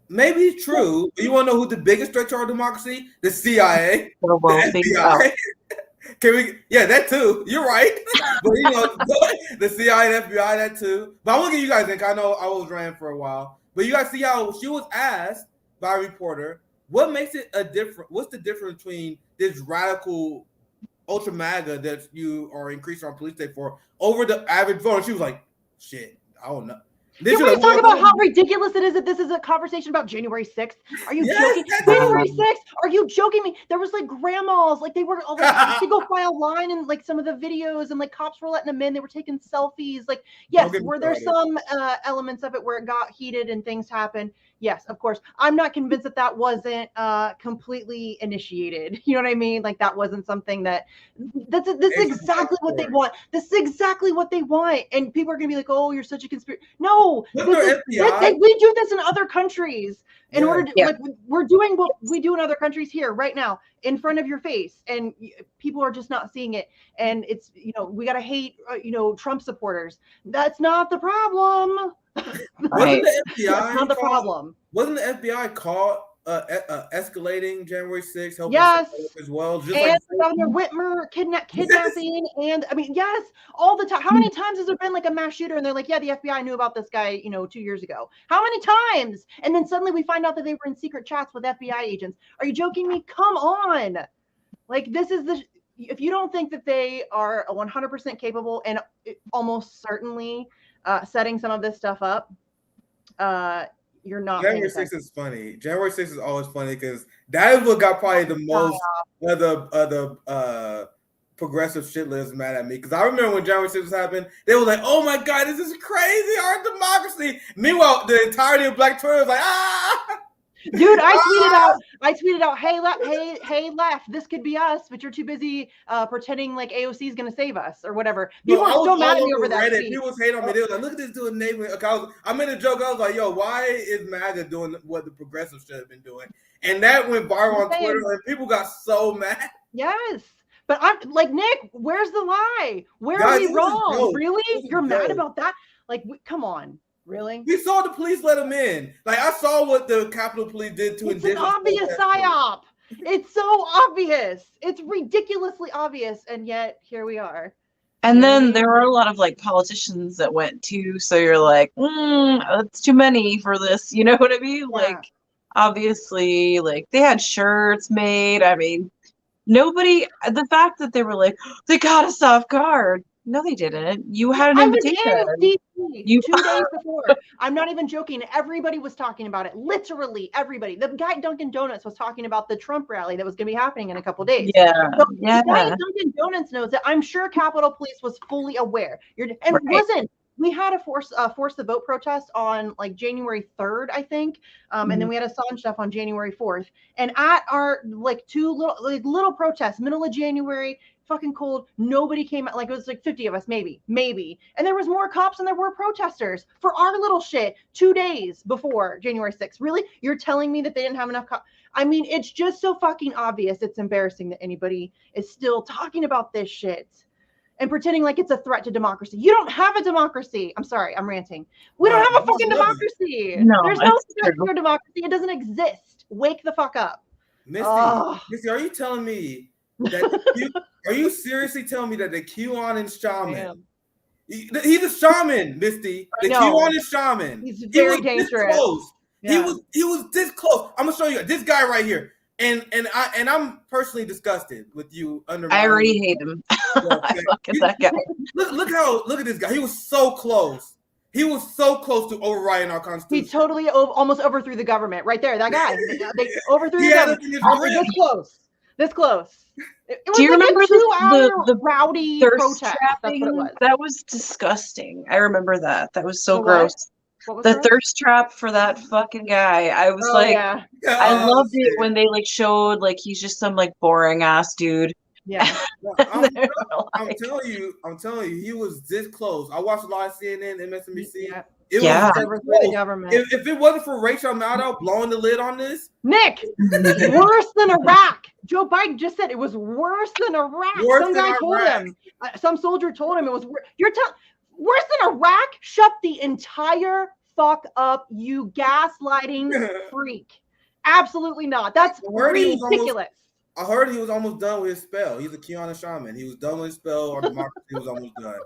Maybe it's true, but you want to know who's the biggest threat to our democracy? The CIA, So wealthy. the Oh. FBI. Can we? Yeah, that too. You're right. But the CIA and FBI, that too. But I want to get you guys in. I know I was ran for a while, but you guys see how she was asked by a reporter, what makes it a different? What's the difference between this radical ultra MAGA that you are increasing our police state for over the average voter? She was like, "Shit, I don't know." Can we talk about how ridiculous it is that this is a conversation about January 6th? Are you joking? January 6th? Are you joking me? There was like grandmas, like they were all like single file line and like some of the videos and like cops were letting them in. They were taking selfies. Like, yes, were there some elements of it where it got heated and things happened? Yes, of course. I'm not convinced that that wasn't completely initiated. You know what I mean? Like that wasn't something that this is exactly what they want. This is exactly what they want. And people are gonna be like, "Oh, you're such a conspiracy." No, we do this in other countries in order to like we're doing what we do in other countries here right now in front of your face, and people are just not seeing it. And it's we gotta hate Trump supporters. That's not the problem. Wasn't the FBI That's not the problem. Wasn't the FBI caught escalating January 6th? Yes, as well. Just and like Governor Whitmer kidnapping, and I mean, yes, all the time. How many times has there been like a mass shooter, and they're like, yeah, the FBI knew about this guy, 2 years ago. How many times? And then suddenly we find out that they were in secret chats with FBI agents. Are you joking me? Come on, like this is the. If you don't think that they are 100% capable and almost certainly setting some of this stuff up, you're not. January 6th is funny. January 6th is always funny because that is what got probably the most of the progressive shit list mad at me. Because I remember when January 6th happened, they were like, "Oh my god, this is crazy, our democracy." Meanwhile, the entirety of Black Twitter was like, "Ah." Dude, I tweeted out, hey left, this could be us, but you're too busy pretending like AOC is gonna save us or whatever. People are so mad at me over that tweet. People was hating on me. They was like, "Look at this dude neighboring." I made a joke. I was like, "Yo, why is MAGA doing what the progressives should have been doing?" And that went viral on Twitter, and people got so mad. Yes. But I'm like, Nick, where's the lie? Where are we wrong? Really? You're mad about that? Like, come on. Really? We saw the police let him in. Like I saw what the Capitol Police did to It's an obvious psyop. It's so obvious. It's ridiculously obvious, and yet here we are. And then there were a lot of like politicians that went too. So you're like, that's too many for this. You know what I mean? Yeah. Like, obviously, like they had shirts made. I mean, nobody. The fact that they were like, they got us off guard. No, they didn't. You had an invitation. I was in DC 2 days before. I'm not even joking. Everybody was talking about it. Literally everybody. The guy at Dunkin' Donuts was talking about the Trump rally that was going to be happening in a couple of days. Yeah. So the guy at Dunkin' Donuts knows it. I'm sure Capitol Police was fully aware. Listen, we had a force the vote protest on like January 3rd, I think. And then we had Assange stuff on January 4th. And at our like two little protests, middle of January, fucking cold, nobody came out. Like it was like 50 of us, maybe. And there was more cops than there were protesters for our little shit 2 days before January 6th. Really? You're telling me that they didn't have enough cops? I mean, it's just so fucking obvious. It's embarrassing that anybody is still talking about this shit and pretending like it's a threat to democracy. You don't have a democracy. I'm sorry, I'm ranting. We don't have a fucking democracy. No, there's no threat to your democracy. It doesn't exist. Wake the fuck up. Misty, are you telling me that are you seriously telling me that the QAnon shaman, he's a shaman, Misty. The QAnon shaman. He's very dangerous. Yeah. He was this close. I'm gonna show you this guy right here. And I'm personally disgusted with you under. I already hate him. I fucking that guy. Look at this guy. He was so close. He was so close to overriding our constitution. He totally almost overthrew the government right there. That guy. They overthrew the government. This close. It was Do you like remember a 2-hour the rowdy thirst protest. That's what it trapping? was. That was disgusting. I remember that. That was so The what? gross. What was The gross? thirst trap for that fucking guy. I was Oh like, yeah, I Oh, loved it shit. when they like showed like he's just some like boring ass dude. yeah. No, And they were I'm like, telling you, he was this close. I watched a lot of CNN, MSNBC. Yeah. It Yeah. was Never this for the close. government. If it wasn't for Rachel Maddow blowing the lid on this, Nick, worse than Iraq. Joe Biden just said it was worse than Iraq. Worse Some than guy told Iraq. him. Some soldier told him it was worse. You're telling worse than Iraq? Shut the entire fuck up, you gaslighting freak. Absolutely not. That's I heard he was ridiculous. I heard he was almost done with his spell. He's a Kiana shaman. He was done with his spell. Our democracy was almost done.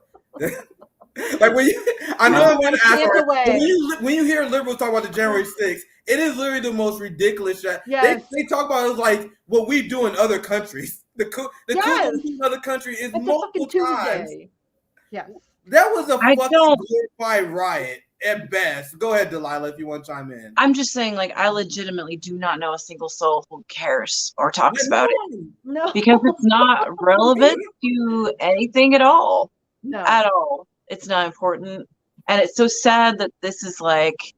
Like when you, I know I'm going to ask. Chance away. When you hear liberals talk about the January 6th, it is literally the most ridiculous shit. Yes. They talk about it like what we do in other countries. The coup Yes. in other countries is It's a multiple fucking times. Tuesday. Yes. That was a I fucking don't- glorified riot at best. Go ahead, Delilah, if you want to chime in. I'm just saying, like, I legitimately do not know a single soul who cares or talks about it No. because it's not relevant to anything at all. No. At all. It's not important. And it's so sad that this is like,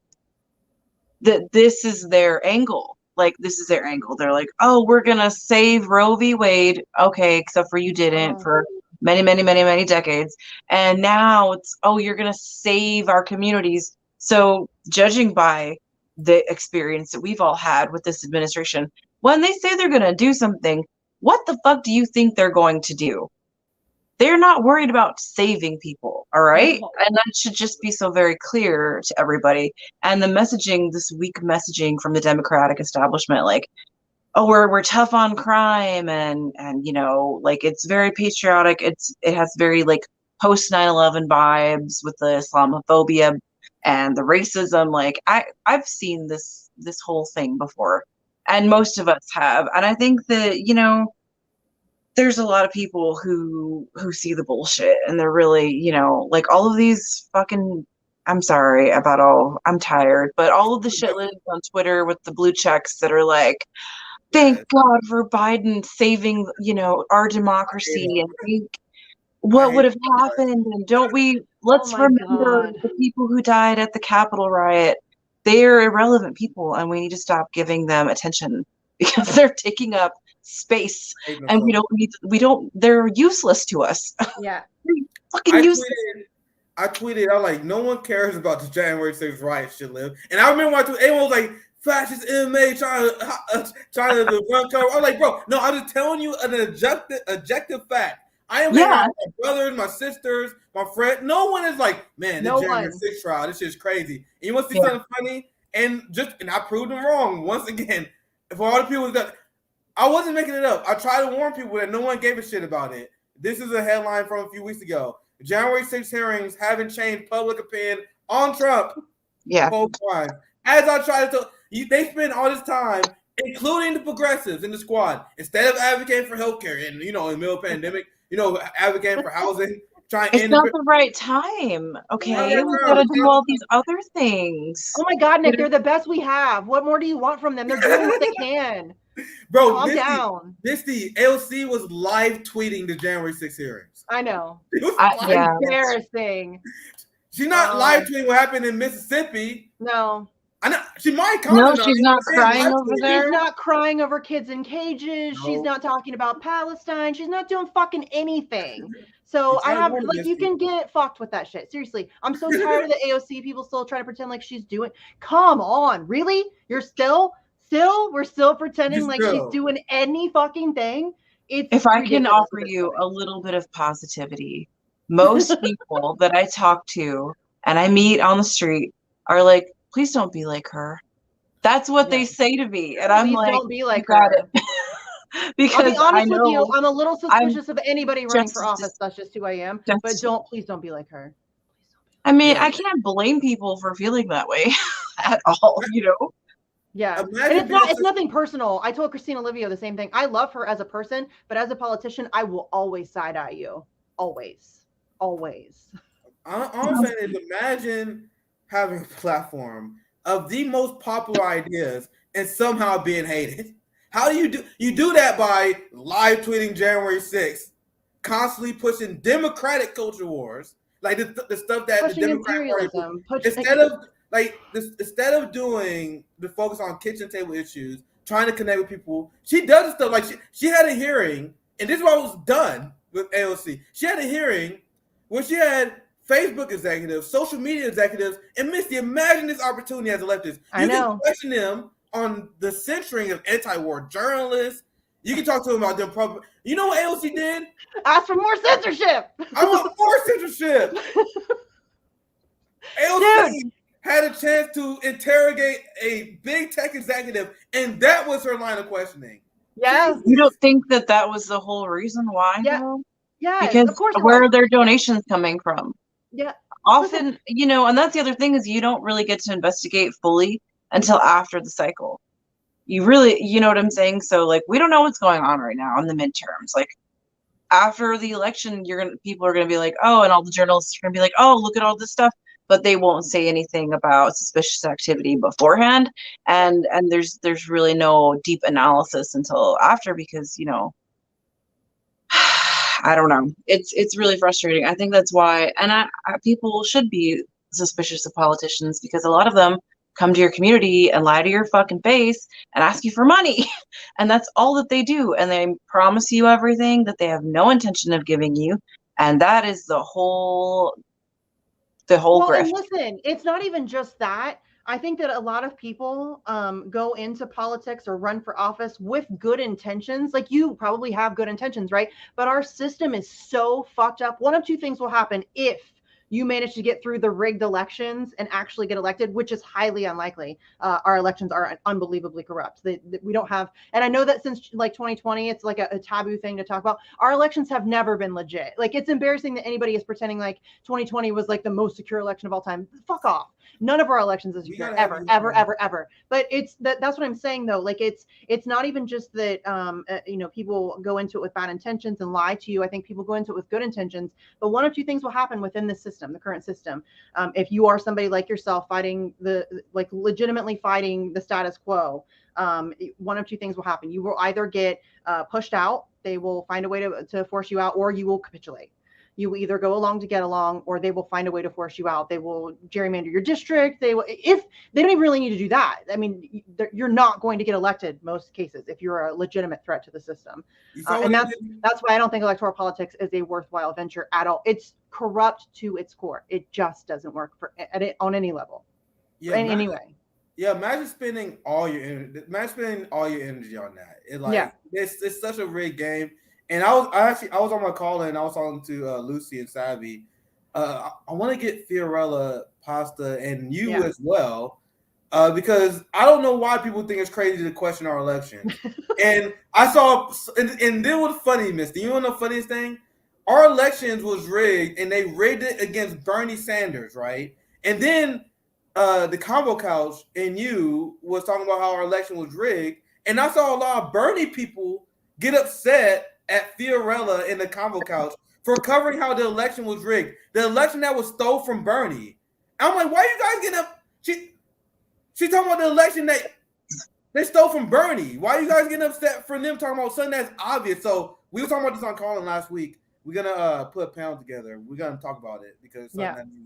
that this is their angle. Like, this is their angle. They're like, oh, we're going to save Roe v. Wade. Okay, except for you didn't for many, many, many, many decades. And now it's, oh, you're going to save our communities. So judging by the experience that we've all had with this administration, when they say they're going to do something, what the fuck do you think they're going to do? They're not worried about saving people, all right? No. And that should just be so very clear to everybody. And the messaging, this weak messaging from the Democratic establishment, like, oh, we're tough on crime, and you know, like, it's very patriotic. It has very like post 9/11 vibes with the Islamophobia and the racism. Like, I've seen this whole thing before, and most of us have. And I think that, you know, there's a lot of people who see the bullshit, and they're really, you know, like, all of these fucking, I'm sorry about all, I'm tired, but all of the shit lives on Twitter with the blue checks that are like, thank God for Biden saving, you know, our democracy, and think what would have happened, and don't we, let's Oh my remember God. the people who died at the Capitol riot. They're irrelevant people, and we need to stop giving them attention because they're taking up space, and we don't, they're useless to us. Yeah. Fucking useless. I tweeted, I was like, no one cares about the January 6th riot shit, live. And I remember when I tweeted, everyone was like, fascist MMA trying to run cover. I'm like, bro, no, I'm just telling you an objective fact. I am hanging out with my brothers, my sisters, my friend. No one is like, man, the January 6th trial, this shit's crazy. And you want to see something funny? And I proved them wrong once again. For all the people that I wasn't making it up. I tried to warn people that no one gave a shit about it. This is a headline from a few weeks ago. January 6th hearings haven't changed public opinion on Trump. Yeah. As I tried to tell you, they spend all this time, including the progressives in the squad, instead of advocating for healthcare and, you know, in the middle of the pandemic, you know, advocating for housing, trying to It's not the right time. Okay, we gotta do all these other things. Oh my God, Nick, they're the best we have. What more do you want from them? They're doing what they can. Bro, calm down. Misty, AOC was live tweeting the January 6th hearings. I know. It was embarrassing. She's not live tweeting what happened in Mississippi. No. I know she might comment. No, she's not crying over there. She's not crying over kids in cages. No. She's not talking about Palestine. She's not doing fucking anything. So I have, like, you can get fucked with that shit. Seriously. I'm so tired of the AOC people still trying to pretend like she's doing. Come on. Really? You're we're still pretending like she's doing any fucking thing. If I can offer you a little bit of positivity, most people that I talk to and I meet on the street are like, please don't be like her. That's what they say to me. And I'm like, don't be like her. Because I'll be honest with you, I'm a little suspicious of anybody running for office. That's just who I am. But please don't be like her. I mean, I can't blame people for feeling that way at all, you know? Yeah. And it's nothing personal. I told Christina Livio the same thing. I love her as a person, but as a politician, I will always side eye you. Always. Always. All I'm saying is, imagine having a platform of the most popular ideas and somehow being hated. How do you do that by live tweeting January 6th, constantly pushing Democratic culture wars, like the stuff that Pushing the Democratic Party instead of doing the focus on kitchen table issues, trying to connect with people, she does stuff like she had a hearing, and this is what was done with AOC. She had a hearing where she had Facebook executives, social media executives, and Misty, imagine this opportunity as a leftist. You can question them on the censoring of anti-war journalists. You can talk to them about them. You know what AOC did? Ask for more censorship. I want more censorship. AOC had a chance to interrogate a big tech executive, and that was her line of questioning. Yeah. You don't think that was the whole reason why? Yeah. Though? Yeah. Because of course where are their donations coming from? Yeah. Often, and that's the other thing is you don't really get to investigate fully until after the cycle. You really, you know what I'm saying? So like, we don't know what's going on right now in the midterms. Like after the election, people are going to be like, oh, and all the journalists are going to be like, oh, look at all this stuff, but they won't say anything about suspicious activity beforehand. And there's really no deep analysis until after, because, I don't know. It's really frustrating. I think that's why, and people should be suspicious of politicians, because a lot of them come to your community and lie to your fucking face and ask you for money. And that's all that they do. And they promise you everything that they have no intention of giving you. And that is the whole grift. And listen, it's not even just that. I think that a lot of people go into politics or run for office with good intentions. Like, you probably have good intentions, right? But our system is so fucked up. One of two things will happen if you manage to get through the rigged elections and actually get elected, which is highly unlikely. Our elections are unbelievably corrupt. We don't have, and I know that since like 2020, it's like a taboo thing to talk about. Our elections have never been legit. Like, it's embarrassing that anybody is pretending like 2020 was like the most secure election of all time. Fuck off. None of our elections is secure, ever. But that's what I'm saying though. Like, it's not even just that, people go into it with bad intentions and lie to you. I think people go into it with good intentions, but one of two things will happen within this system, the current system. If you are somebody like yourself fighting legitimately fighting the status quo, one of two things will happen. You will either get pushed out, they will find a way to force you out, or you will capitulate. You will either go along to get along, or they will find a way to force you out. They will gerrymander your district. If they don't even really need to do that. I mean, you're not going to get elected most cases if you're a legitimate threat to the system. And that's why I don't think electoral politics is a worthwhile venture at all. It's corrupt to its core. It just doesn't work on any level. Yeah, in any way. Yeah, imagine spending all your energy on that. It's such a rigged game. And I was on my call and I was talking to Lucy and Savvy. I want to get Fiorella, Pasta, and you as well, because I don't know why people think it's crazy to question our election. And I saw, and then what's funny, Misty? You want to know the funniest thing? Our elections was rigged, and they rigged it against Bernie Sanders, right? And then the combo couch and you was talking about how our election was rigged, and I saw a lot of Bernie people get upset at Fiorella in the combo couch for covering how the election was rigged. The election that was stole from Bernie. I'm like, why you guys getting up? She talking about the election that they stole from Bernie. Why are you guys getting upset for them talking about something that's obvious? So we were talking about this on Colin last week. We're gonna put a panel together. We're gonna talk about it because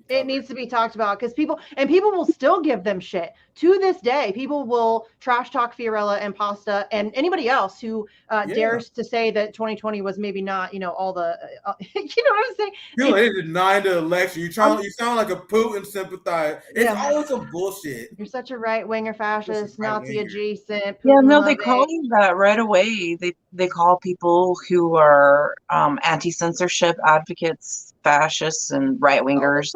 it needs to be talked about, because people will still give them shit to this day. People will trash talk Fiorella and Pasta and anybody else who dares to say that 2020 was maybe not, all the, you know what I'm saying? People ain't denying the election. You sound like a Putin sympathizer. It's always some bullshit. You're such a right winger, fascist, Nazi adjacent. They call you that right away. They call people who are anti-censorship advocates fascists and right wingers.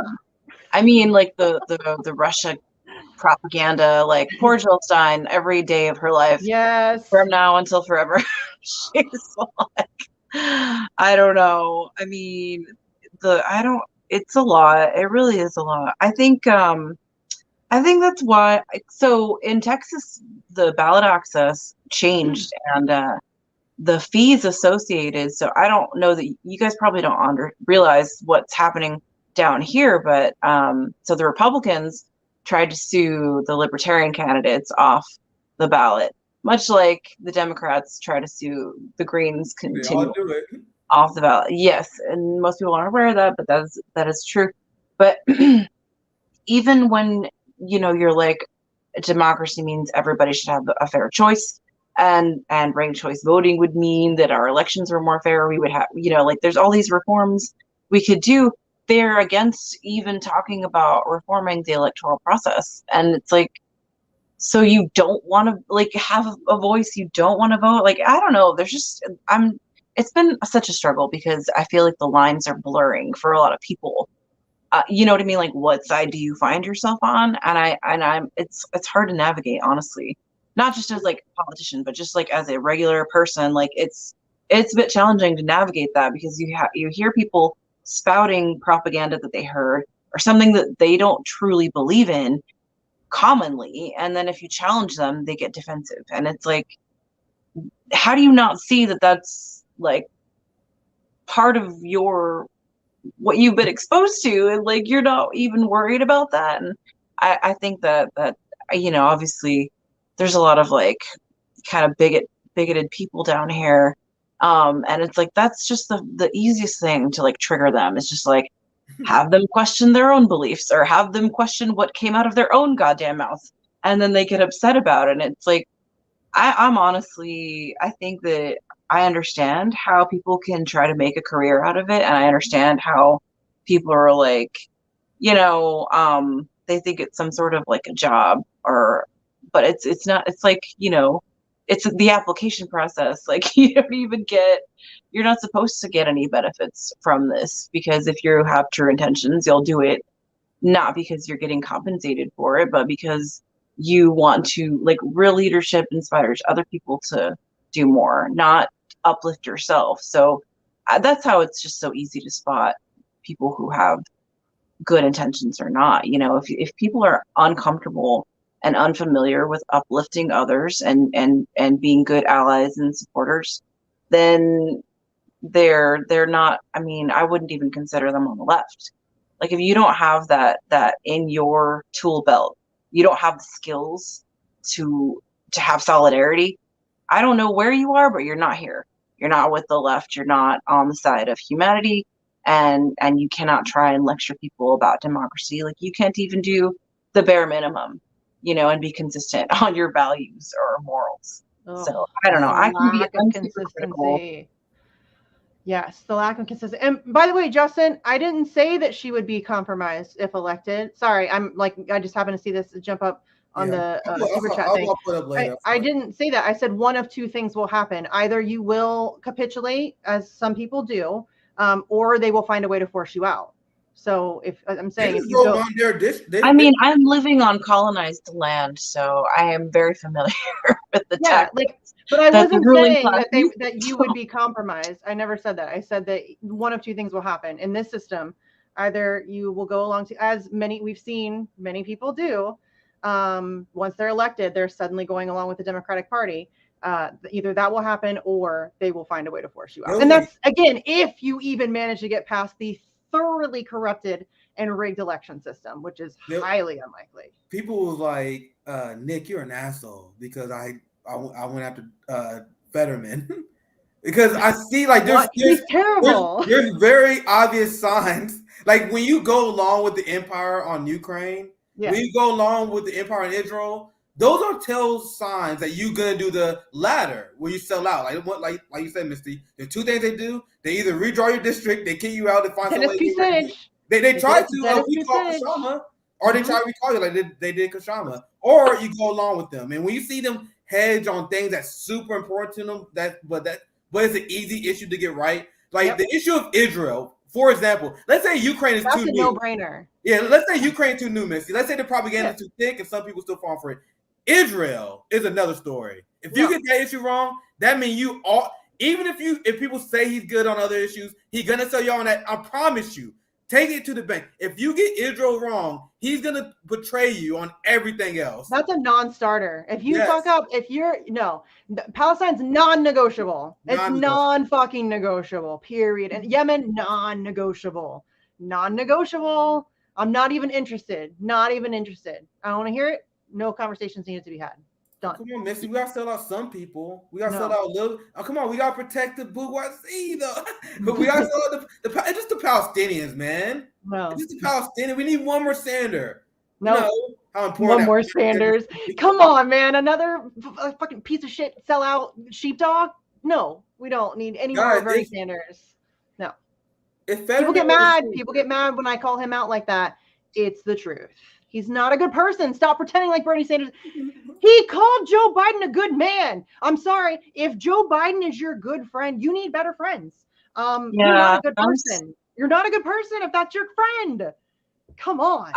I mean, like the Russia propaganda, like poor Jill Stein, every day of her life, from now until forever, she's like, I don't know. I mean, it's a lot. It really is a lot. I think that's why. So in Texas, the ballot access changed, and the fees associated. So I don't know that you guys probably don't realize what's happening down here, but so the Republicans tried to sue the Libertarian candidates off the ballot much like the Democrats try to sue the Greens They all continue do it. off the ballot. Yes, and most people aren't aware of that, but that is true. But even when you're like, democracy means everybody should have a fair choice, and ranked choice voting would mean that our elections were more fair. We would have, like, there's all these reforms we could do. They're against even talking about reforming the electoral process, and it's like, so you don't want to like have a voice, you don't want to vote. Like, I don't know. There's just it's been such a struggle because I feel like the lines are blurring for a lot of people. You know what I mean? Like, what side do you find yourself on? And it's hard to navigate, honestly. Not just as like a politician, but just like as a regular person. Like, it's a bit challenging to navigate that because you hear people spouting propaganda that they heard or something that they don't truly believe in commonly, and then if you challenge them, they get defensive, and it's like, how do you not see that that's like part of what you've been exposed to, and like you're not even worried about that? And I think that obviously there's a lot of like kind of bigoted people down here, and it's like that's just the easiest thing to like trigger them. It's just like, have them question their own beliefs or have them question what came out of their own goddamn mouth, and then they get upset about it. And it's like, I'm honestly, I think that I understand how people can try to make a career out of it, and I understand how people are like, they think it's some sort of like a job, but it's not. It's like, it's the application process. Like, you're not supposed to get any benefits from this, because if you have true intentions, you'll do it not because you're getting compensated for it, but because you want to, like, real leadership inspires other people to do more, not uplift yourself. So that's how it's just so easy to spot people who have good intentions or not. If people are uncomfortable and unfamiliar with uplifting others and being good allies and supporters, then they're not, I mean, I wouldn't even consider them on the left. Like, if you don't have that in your tool belt, you don't have the skills to have solidarity, I don't know where you are, but you're not here. You're not with the left. You're not on the side of humanity, and you cannot try and lecture people about democracy. Like, you can't even do the bare minimum, and be consistent on your values or morals. So I don't know. I can be consistency. Yes, the lack of consistency. And by the way, Justin, I didn't say that she would be compromised if elected. Sorry, I just happened to see this jump up on the super chat thing. I didn't say that. I said one of two things will happen. Either you will capitulate, as some people do, or they will find a way to force you out. So if I'm saying, if you go, I mean, I'm living on colonized land, so I am very familiar with the tactics. But I wasn't saying that you would be compromised. I never said that. I said that one of two things will happen in this system. Either you will go along to, as we've seen many people do, once they're elected, they're suddenly going along with the Democratic Party. Either that will happen, or they will find a way to force you out. And that's, again, if you even manage to get past the thoroughly corrupted and rigged election system, which is highly unlikely. People was like, Nick, you're an asshole because I went after Fetterman because I see like there's terrible. There's very obvious signs. Like, when you go along with the empire on Ukraine, when you go along with the empire in Israel, those are tell signs that you're gonna do the latter where you sell out. Like you said, Misty, the two things they do: they either redraw your district, they kick you out, and find some way. They try to recall Kashama, or they try to recall you like they did Kashama, or you go along with them. And when you see them hedge on things that's super important to them, but it's an easy issue to get right. Like the issue of Israel, for example. Let's say Ukraine is that's too a new. No-brainer. Yeah, let's say Ukraine too new, Misty. Let's say the propaganda is too thick, and some people still fall for it. Israel is another story. If you get that issue wrong, that means you all. Even if people say he's good on other issues, he's gonna sell you on that. I promise you. Take it to the bank. If you get Israel wrong, he's gonna betray you on everything else. That's a non-starter. If you fuck up, Palestine's non-negotiable. It's non-fucking negotiable. Period. And Yemen, non-negotiable. Non-negotiable. I'm not even interested. Not even interested. I don't want to hear it. No conversations needed to be had. Done. Come on, Missy. We gotta sell out some people. We gotta No. sell out a little. Oh, come on, we gotta protect the bourgeoisie, though. But we gotta sell out it's just the Palestinians, man. No. It's just the Palestinians. We need one more Sander. No. You know how important One more Sanders. Come on, man. Another fucking piece of shit sellout sheepdog? No, we don't need any more Bernie Sanders. No. People get mad. People get mad when I call him out like that. It's the truth. He's not a good person. Stop pretending like Bernie Sanders. He called Joe Biden a good man. I'm sorry. If Joe Biden is your good friend, you need better friends. You're not a good person. You're not a good person if that's your friend. Come on.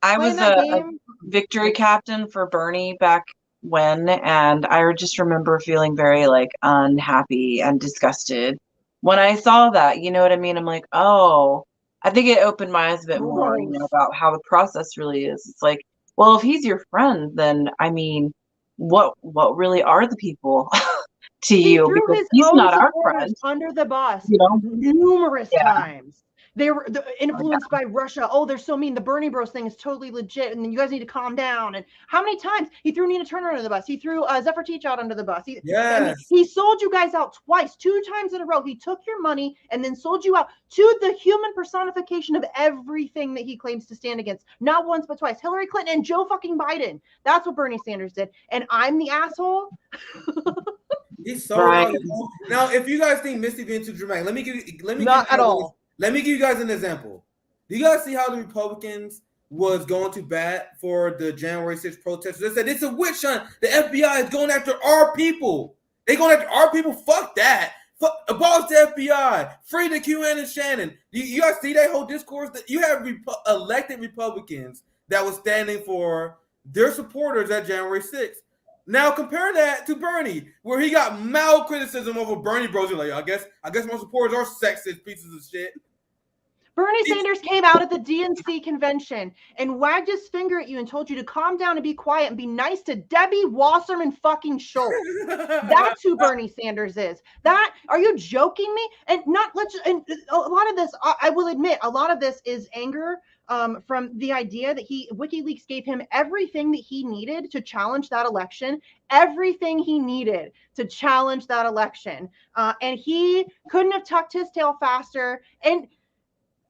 I was a victory captain for Bernie back when, and I just remember feeling very like unhappy and disgusted when I saw that. You know what I mean? I'm like, oh, I think it opened my eyes a bit more, you know, about how the process really is. It's like, well, if he's your friend, then I mean, what really are the people to you? Because he's not our friend. Under the bus, you know, numerous times. They were influenced by Russia. Oh, they're so mean. The Bernie Bros thing is totally legit, and you guys need to calm down. And how many times he threw Nina Turner under the bus? He threw Zephyr Teach out under the bus. He sold you guys out twice, 2 times in a row. He took your money and then sold you out to the human personification of everything that he claims to stand against. Not once, but twice. Hillary Clinton and Joe fucking Biden. That's what Bernie Sanders did. And I'm the asshole. He's so right. Now, if you guys think Misty being too dramatic, let me give you guys an example. Do you guys see how the Republicans was going to bat for the January 6th protesters? They said it's a witch hunt. The FBI is going after our people. They going after our people. Fuck that. Abolish the FBI. Free the QAnon and Shannon. You guys see that whole discourse? That you have elected Republicans that was standing for their supporters at January 6th. Now compare that to Bernie, where he got mild criticism over Bernie Bros. Like, I guess my supporters are sexist pieces of shit. Bernie Sanders came out at the DNC convention and wagged his finger at you and told you to calm down and be quiet and be nice to Debbie Wasserman fucking Schultz. That's who Bernie Sanders is. Are you joking me? And and a lot of this, I will admit, a lot of this is anger from the idea that WikiLeaks gave him everything that he needed to challenge that election, and he couldn't have tucked his tail faster. And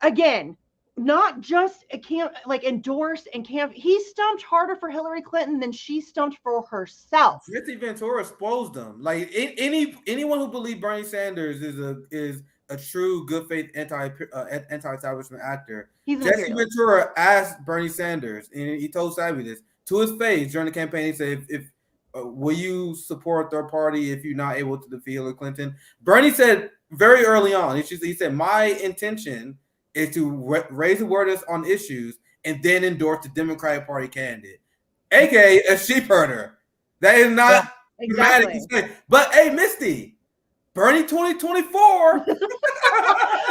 again, not just endorse and camp. He stumped harder for Hillary Clinton than she stumped for herself. Jesse Ventura exposed them. Like anyone who believes Bernie Sanders is a true good faith anti-establishment actor. Jesse Ventura asked Bernie Sanders, and he told Savvy this to his face during the campaign. He said, "If will you support their party if you're not able to defeat Hillary Clinton?" Bernie said very early on, he said, "My intention is to raise awareness on issues and then endorse the Democratic Party candidate, aka a sheep herder." That is not dramatic to say. But hey, Misty, Bernie 2024.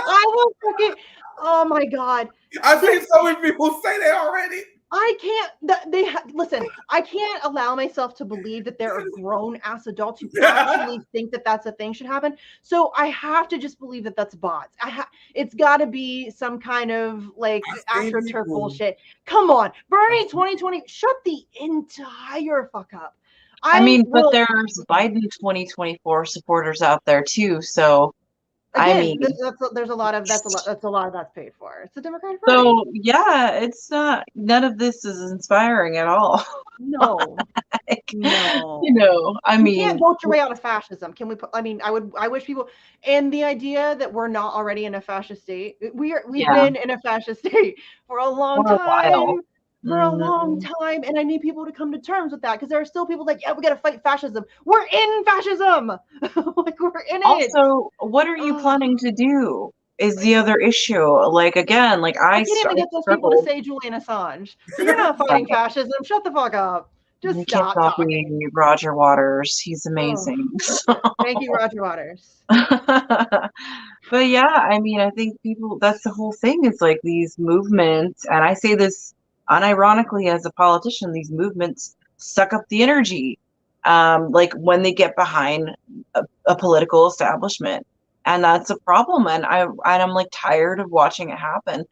I will fucking. Oh my God! I've seen so many people say that already. I can't. Listen. I can't allow myself to believe that there are grown-ass adults who actually think that that's a thing should happen. So I have to just believe that that's bots. It's got to be some kind of like AstroTurf bullshit. Come on, Bernie 2020. Shut the entire fuck up. But there's Biden 2024 supporters out there too. So. Again, there's a lot of that's paid for. It's the Democratic Party. So yeah, it's not. None of this is inspiring at all. No, no. You can't vote your way out of fascism. Can we? I wish people. And the idea that we're not already in a fascist state. We've been in a fascist state for a long time. For a long time, and I need people to come to terms with that because there are still people like, yeah, we got to fight fascism. We're in fascism. Like we're in it. Also, what are you planning to do? Is the other issue. Like again, like I can't even get those people to say Julian Assange. You're not fighting fascism. Shut the fuck up. Just stop talking. Roger Waters. He's amazing. Thank you, Roger Waters. But yeah, I think people. That's the whole thing. Is like these movements, and I say this unironically as a politician, these movements suck up the energy like when they get behind a political establishment, and that's a problem. And I'm like tired of watching it happen.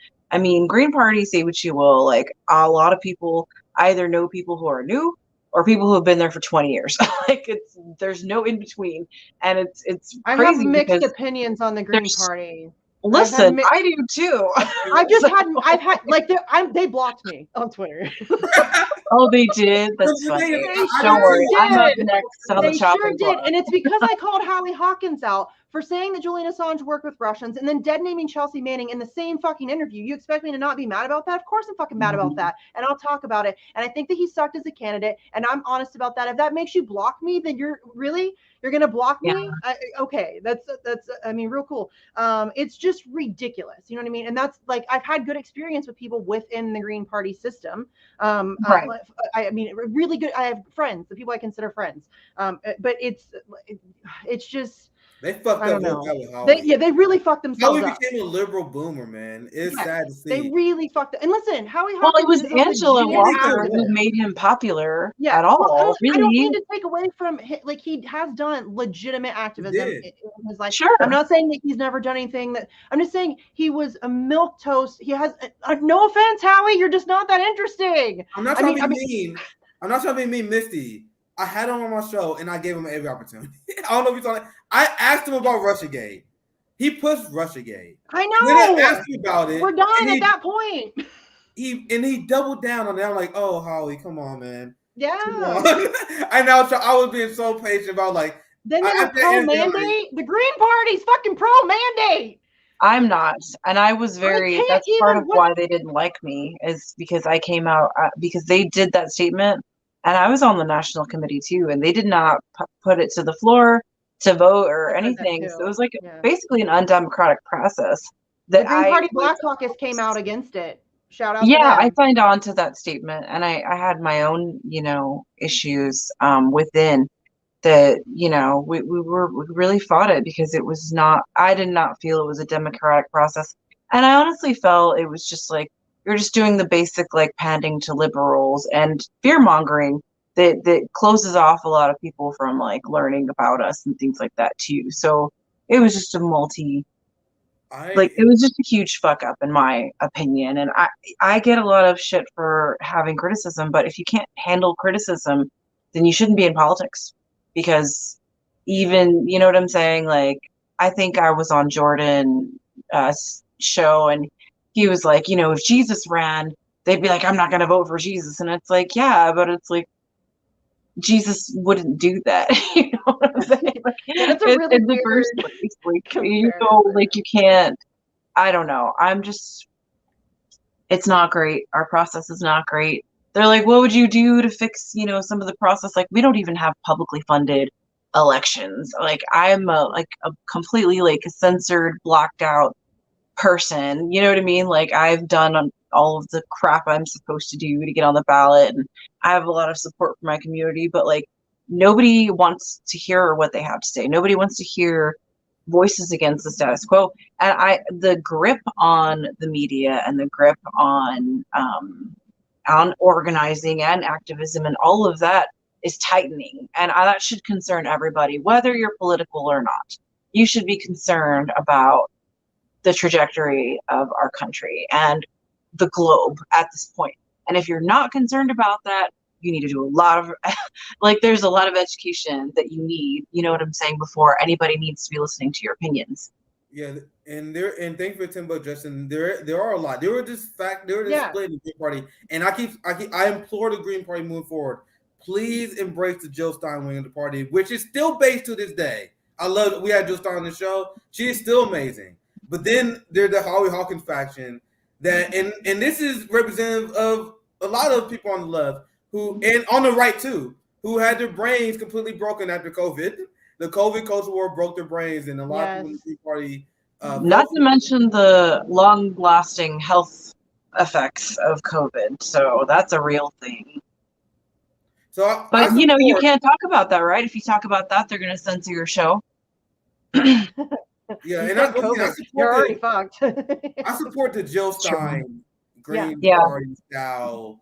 Green Party, say what you will, like a lot of people either know people who are new or people who have been there for 20 years. Like there's no in between, and it's I crazy have mixed because opinions on the Green there's- Party. listen, I do too. I've had like they blocked me on Twitter. Oh, they did. That's The funny. thing is, Don't worry, I'm up did. next on They the sure chopping did, block. and it's because I called Howie Hawkins out for saying that Julian Assange worked with Russians and then dead naming Chelsea Manning in the same fucking interview. You expect me to not be mad about that? Of course I'm fucking mad about that, and I'll talk about it. And I think that he sucked as a candidate, and I'm honest about that. If that makes you block me, then you're gonna block me? Okay, that's I mean, real cool. It's just ridiculous. You know what I mean? And that's like I've had good experience with people within the Green Party system. Right. I mean, really good. I have friends, the people I consider friends. But it's just they fucked I up don't with know. that with Howie. They really fucked themselves Howie up. became a liberal boomer, man. It's Yes, sad to see. They really fucked it. And listen, Howie Well, it Hawkins was is a Angela legit Walker activist. who made him popular Yeah, at all. well, I don't Really? mean to take away from like he has done legitimate activism did. in his life. Sure. I'm not saying that he's never done anything that. I'm just saying he was a milquetoast. He has no offense, Howie. You're just not that interesting. I'm not trying to be mean. I'm not trying to be mean, Misty. I had him on my show and I gave him every opportunity. I don't know if you saw that. I asked him about Russiagate. He pushed Russiagate. I Then know. I asked him about it. We're done and at that point. He doubled down on it. I'm like, oh, Howie, come on, man. Yeah. Come on. I was being so patient about like. Then they were at the end, they're pro-mandate. The Green Party's fucking pro-mandate. I'm not, and I was very. can't That's part even- of why they didn't like me, is because I came out because they did that statement, and I was on the national committee too, and they did not put it to the floor to vote or I heard that anything. too. So it was like Yeah. basically an undemocratic process. The That Green I Party was- Black Caucus came out against it. Shout out yeah, to I them. signed on to that statement, and I had my own, issues within that. We really fought it because it was not. I did not feel it was a democratic process, and I honestly felt it was just like you're just doing the basic like pandering to liberals and fear mongering that closes off a lot of people from like learning about us and things like that too. So it was just a it was just a huge fuck up in my opinion. And I get a lot of shit for having criticism, but if you can't handle criticism, then you shouldn't be in politics, because even, you know what I'm saying? Like, I think I was on Jordan show and he was like, if Jesus ran, they'd be like, I'm not going to vote for Jesus. And it's like, yeah, but it's like, Jesus wouldn't do that. You know what I'm saying? Like, Yeah, that's a really in the first weird place, like, comparison. like you can't. I don't know. It's not great. Our process is not great. They're like, what would you do to fix, some of the process? Like, we don't even have publicly funded elections. Like, I'm a completely like a censored, blocked out person. You know what I mean? Like, I've done all of the crap I'm supposed to do to get on the ballot, and I have a lot of support from my community, but like nobody wants to hear what they have to say. Nobody wants to hear voices against the status quo. And the grip on the media and the grip on organizing and activism and all of that is tightening, and that should concern everybody, whether you're political or not. You should be concerned about the trajectory of our country and the globe at this point. And if you're not concerned about that, you need to do a lot of there's a lot of education that you need, you know what I'm saying, before anybody needs to be listening to your opinions. Yeah, and thank you for Timbo, Justin. There are a lot. They were just split in the Green Party, and I implore the Green Party moving forward, please embrace the Jill Stein wing of the party, which is still based to this day. I love it. We had Jill Stein on the show. She is still amazing. But then there's the Howie Hawkins faction and this is representative of a lot of people on the left who, and on the right too, who had their brains completely broken after COVID. The COVID culture war broke their brains, and a lot of people in the Green Party. Not to mention the long-lasting health effects of COVID. So that's a real thing. So, but you can't talk about that, right? If you talk about that, they're going to censor your show. Yeah, and you're already fucked. I support the Jill Stein Green Party style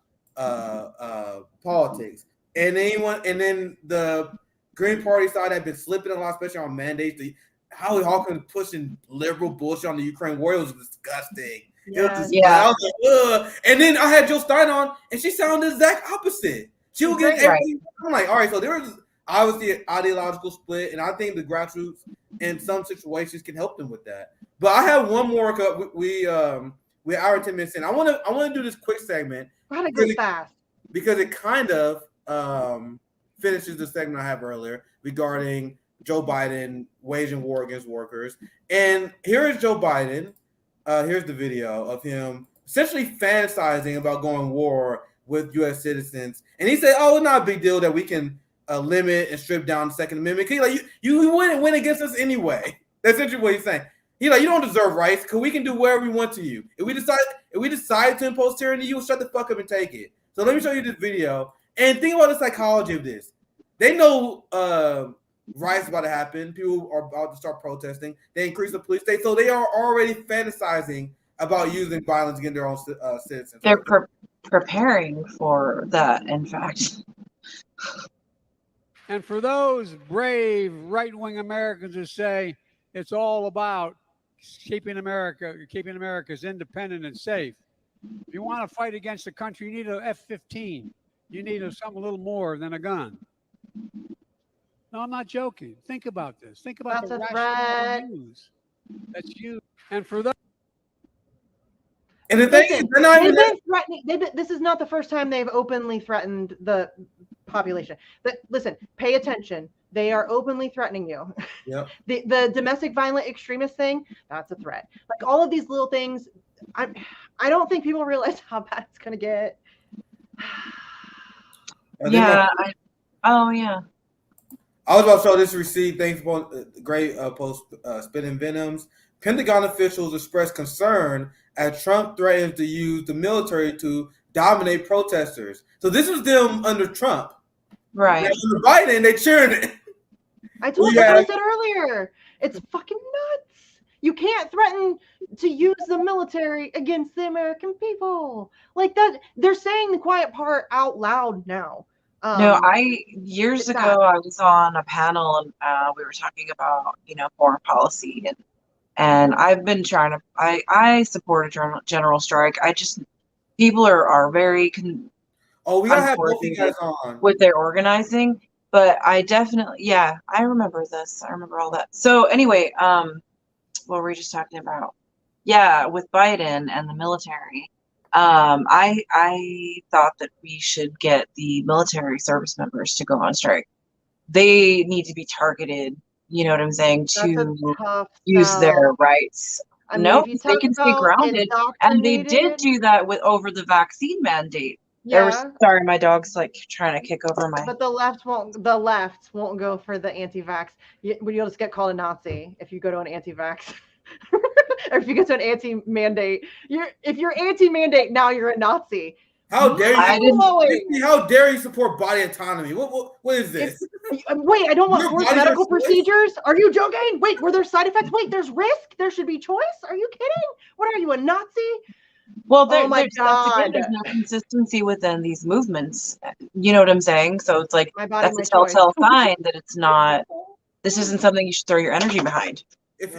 politics, and then the Green Party side have been slipping a lot, especially on mandates. Howie Hawkins pushing liberal bullshit on the Ukraine war was disgusting. Yeah. I was like, ugh. And then I had Jill Stein on, and she sounded the exact opposite. She will get Right. everything. I'm like, all right, so there is obviously an ideological split, and I think the grassroots in some situations can help them with that. But I have one more. We're hour and 10 minutes in. I want to do this quick segment Gotta go fast. because it kind of finishes the segment I have earlier regarding Joe Biden waging war against workers. And here is Joe Biden. Here's the video of him essentially fantasizing about going war with U.S. citizens. And he said, "Oh, it's not a big deal that we can limit and strip down the Second Amendment. Like you wouldn't win against us anyway." That's essentially what he's saying. He's like, "You don't deserve rights because we can do whatever we want to you. If we decide to impose tyranny, you will shut the fuck up and take it." So let me show you this video and think about the psychology of this. They know riots about to happen. People are about to start protesting. They increase the police state, so they are already fantasizing about using violence against their own citizens. They're preparing for that, in fact. And for those brave right-wing Americans who say it's all about keeping America's independent and safe, if you want to fight against the country, you need an F-15. You need something a little more than a gun. No, I'm not joking. Think about this. Think about the rationale use. That's you. And for those. And the thing is, they're not even threatening. This is not the first time they've openly threatened the population. But listen, pay attention. They are openly threatening you. Yep. The domestic violent extremist thing, that's a threat. Like all of these little things, I don't think people realize how bad it's gonna get. Yeah. Yeah. I was about to show this receipt. Thanks for great post spitting venoms. Pentagon officials expressed concern as Trump threatens to use the military to dominate protesters. So this was them under Trump. Right. Under Biden, they cheering it. I told you what I said earlier. It's fucking nuts. You can't threaten to use the military against the American people. Like that, they're saying the quiet part out loud now. No, years ago I was on a panel and we were talking about, foreign policy and I've been trying to, I support a general strike. People are very we gotta have both you guys on with their organizing, but I definitely, I remember this. I remember all that. So anyway, what were we just talking about? Yeah, with Biden and the military. I thought that we should get the military service members to go on strike. They need to be targeted, you know what I'm saying, to use their rights. No, they can stay grounded. And they did do that over the vaccine mandate. Yeah. Sorry, my dog's like trying to kick over my. But the left won't go for the anti-vax. You'll just get called a Nazi if you go to an anti-vax. Or if you get to an anti-mandate, if you're anti-mandate, now you're a Nazi. How dare you? How dare you support body autonomy? What is this? Wait, I don't want forced medical procedures. Are you joking? Wait, were there side effects? Wait, there's risk. There should be choice. Are you kidding? What are you, a Nazi? Well, there's no consistency within these movements. You know what I'm saying? So it's like that's a telltale sign that it's not. This isn't something you should throw your energy behind. If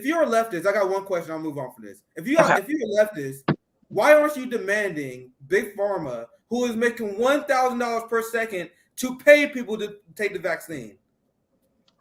you're a leftist, I got one question. I'll move on from this. If you're a leftist, why aren't you demanding Big Pharma, who is making $1,000 per second, to pay people to take the vaccine?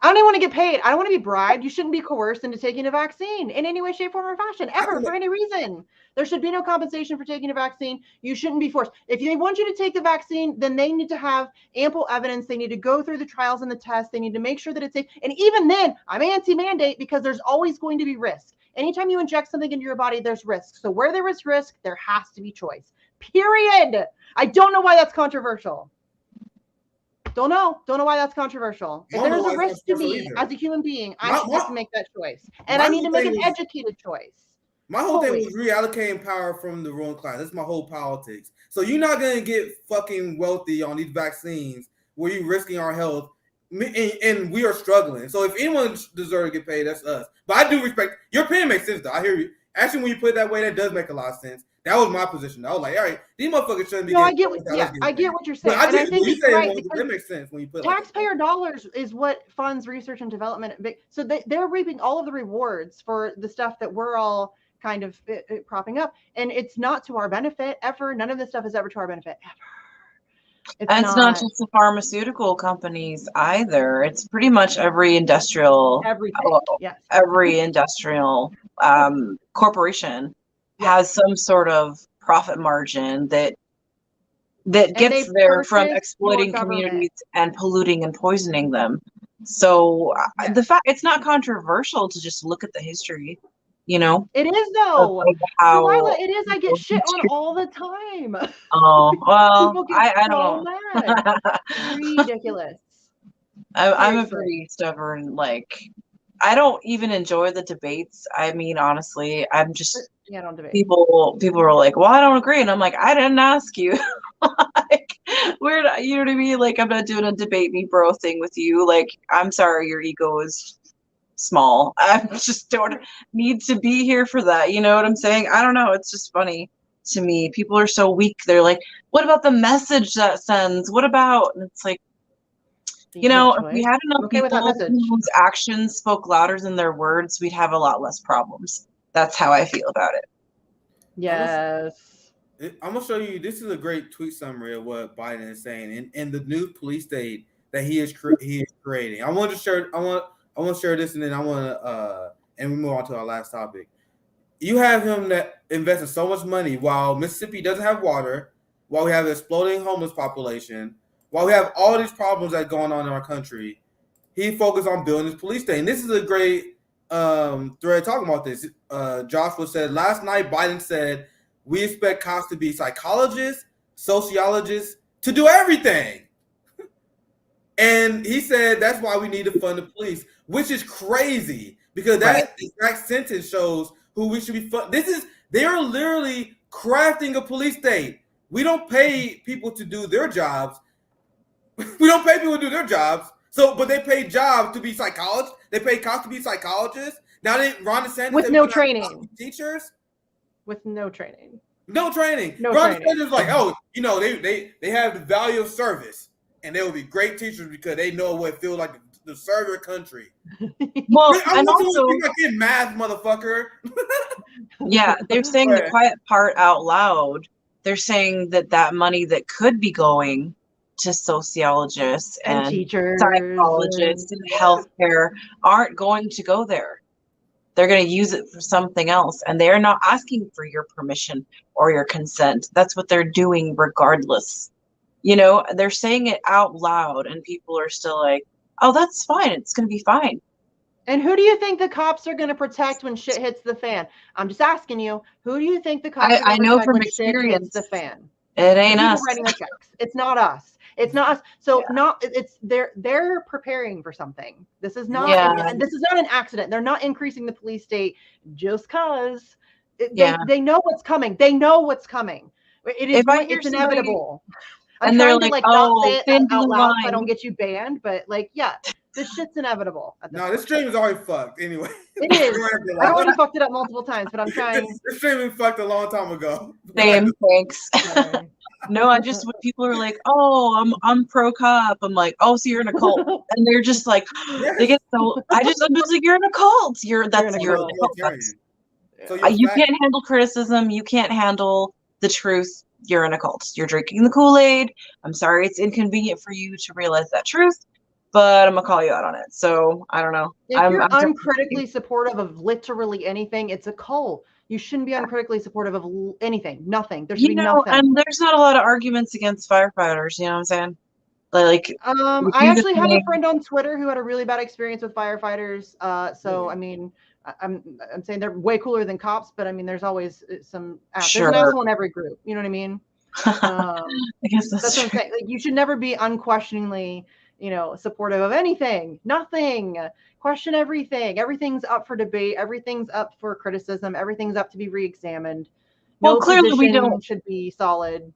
I don't even want to get paid. I don't want to be bribed. You shouldn't be coerced into taking a vaccine in any way, shape, form, or fashion, ever, for any reason. There should be no compensation for taking a vaccine. You shouldn't be forced. If they want you to take the vaccine, then they need to have ample evidence. They need to go through the trials and the tests. They need to make sure that it's safe. And even then, I'm anti-mandate because there's always going to be risk. Anytime you inject something into your body, there's risk. So where there is risk, there has to be choice. Period. I don't know why that's controversial. Don't know why that's controversial. If there's a risk to me as a human being, I have to make that choice. And I need to make an educated choice. My whole thing was reallocating power from the ruling class. That's my whole politics. So you're not going to get fucking wealthy on these vaccines where you're risking our health. And we are struggling. So if anyone deserves to get paid, that's us. But I do respect your opinion. Makes sense though. I hear you. Actually, when you put it that way, that does make a lot of sense. That was my position. I was like, all right, these motherfuckers shouldn't be. No, I get what you're saying. But I think it's right. That makes sense when you put taxpayer dollars is what funds research and development. So they're reaping all of the rewards for the stuff that we're all kind of propping up, and it's not to our benefit ever. None of this stuff is ever to our benefit ever. And it's not just the pharmaceutical companies either. It's pretty much every industrial, everything. Yes. every industrial corporation has some sort of profit margin that gets there from exploiting communities and polluting and poisoning them. So the fact, it's not controversial to just look at the history, you know. It is though. Of how Delilah, it is. I get shit on all the time. Oh well, People get I so don't. mad. Ridiculous. I'm a pretty stubborn, like, I don't even enjoy the debates. I mean, honestly, I'm just don't debate. People are like, well, I don't agree, and I'm like, I didn't ask you. Like, you know what I mean? Like, I'm not doing a debate me bro thing with you. Like, I'm sorry, your ego is small. I just don't need to be here for that. You know what I'm saying? I don't know. It's just funny to me. People are so weak. They're like, what about the message that sends? What about? And it's like, you know, if we had enough people whose actions spoke louder than their words, we'd have a lot less problems. That's how I feel about it. Yes. I'm gonna show you. This is a great tweet summary of what Biden is saying in the new police state that he is creating. I want to share this, and then I want to and we move on to our last topic. You have him that investing so much money while Mississippi doesn't have water, while we have an exploding homeless population, while we have all these problems that are going on in our country. He focused on building this police state, and this is a great thread talking about this. Joshua said last night Biden said we expect cops to be psychologists, sociologists, to do everything. And he said that's why we need to fund the police, which is crazy because that exact sentence shows who we should be funding. They're literally crafting a police state. We don't pay people to do their jobs. We don't pay people to do their jobs. So, but they pay jobs to be psychologists. They pay cops to be psychologists. Now Ron DeSantis with no training. Teachers. With no training. No training. Ron DeSantis is like, oh, you know, they have the value of service, and they will be great teachers because they know what it feels like to serve your country. Well, I'm also get math, motherfucker. Yeah, they're saying the quiet part out loud. They're saying that money that could be going to sociologists and teachers, psychologists, and healthcare aren't going to go there. They're going to use it for something else, and they're not asking for your permission or your consent. That's what they're doing regardless. You know, they're saying it out loud, and people are still like, oh, that's fine. It's going to be fine. And who do you think the cops are going to protect when shit hits the fan? I'm just asking you, who do you think the cops are going to protect when shit hits the fan? It ain't us. Writing the checks. It's not us. It's not us. So they're preparing for something. This is not and this is not an accident. They're not increasing the police state just cause they know what's coming. They know what's coming. It's inevitable. I'm trying to not say it out loud so I don't get you banned, but this shit's inevitable. This stream is already fucked anyway. It is. I've already fucked it up multiple times, but I'm trying. This stream was fucked a long time ago. Same, thanks. No, when people are like, oh, I'm pro cop. I'm like, oh, so you're in a cult. And they're just like, they get so, I'm just like, you're in a cult. You're in a cult. So you can't handle criticism. You can't handle the truth. You're in a cult. You're drinking the Kool-Aid. I'm sorry it's inconvenient for you to realize that truth, but I'm gonna call you out on it. So I don't know. If you're uncritically supportive of literally anything, it's a cult. You shouldn't be uncritically supportive of anything. Nothing. There should be nothing. And there's not a lot of arguments against firefighters. You know what I'm saying? Like, I actually have a friend on Twitter who had a really bad experience with firefighters. So I mean, I'm saying they're way cooler than cops, but I mean, there's always some. There's an asshole in every group. You know what I mean? I guess that's what I'm saying. Like, you should never be unquestioningly, supportive of anything. Nothing. Question everything. Everything's up for debate. Everything's up for criticism. Everything's up to be re-examined. Well, clearly we don't should be solid.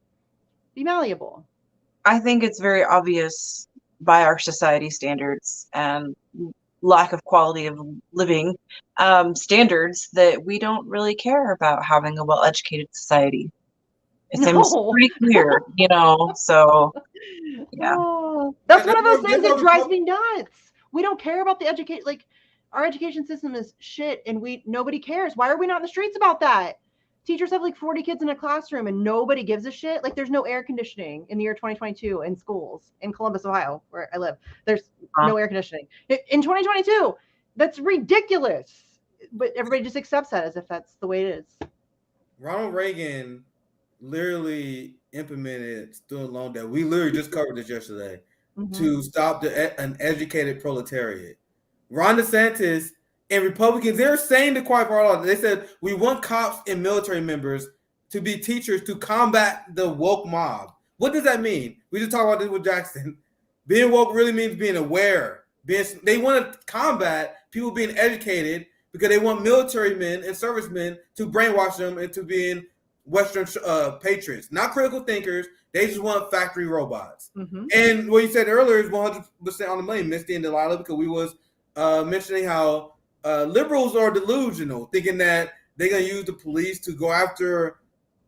Be malleable. I think it's very obvious by our society standards and lack of quality of living standards that we don't really care about having a well-educated society. It seems pretty clear, so yeah. That's one of those things that drives me nuts. We don't care about the education. Like, our education system is shit, and nobody cares. Why are we not in the streets about that? Teachers have like 40 kids in a classroom and nobody gives a shit. Like there's no air conditioning in the year 2022 in schools in Columbus, Ohio, where I live. There's no air conditioning. In 2022, that's ridiculous. But everybody just accepts that as if that's the way it is. Ronald Reagan literally implemented student loan debt. We literally just covered this yesterday to stop an educated proletariat. Ron DeSantis and Republicans, they're saying the quiet part of law. They said we want cops and military members to be teachers to combat the woke mob. What does that mean? We just talked about this with Jackson. Being woke really means being aware. They want to combat people being educated because they want military men and servicemen to brainwash them into being Western patriots, not critical thinkers. They just want factory robots. And what you said earlier is 100% on the money, Misty and Delilah, because we was mentioning how liberals are delusional, thinking that they're going to use the police to go after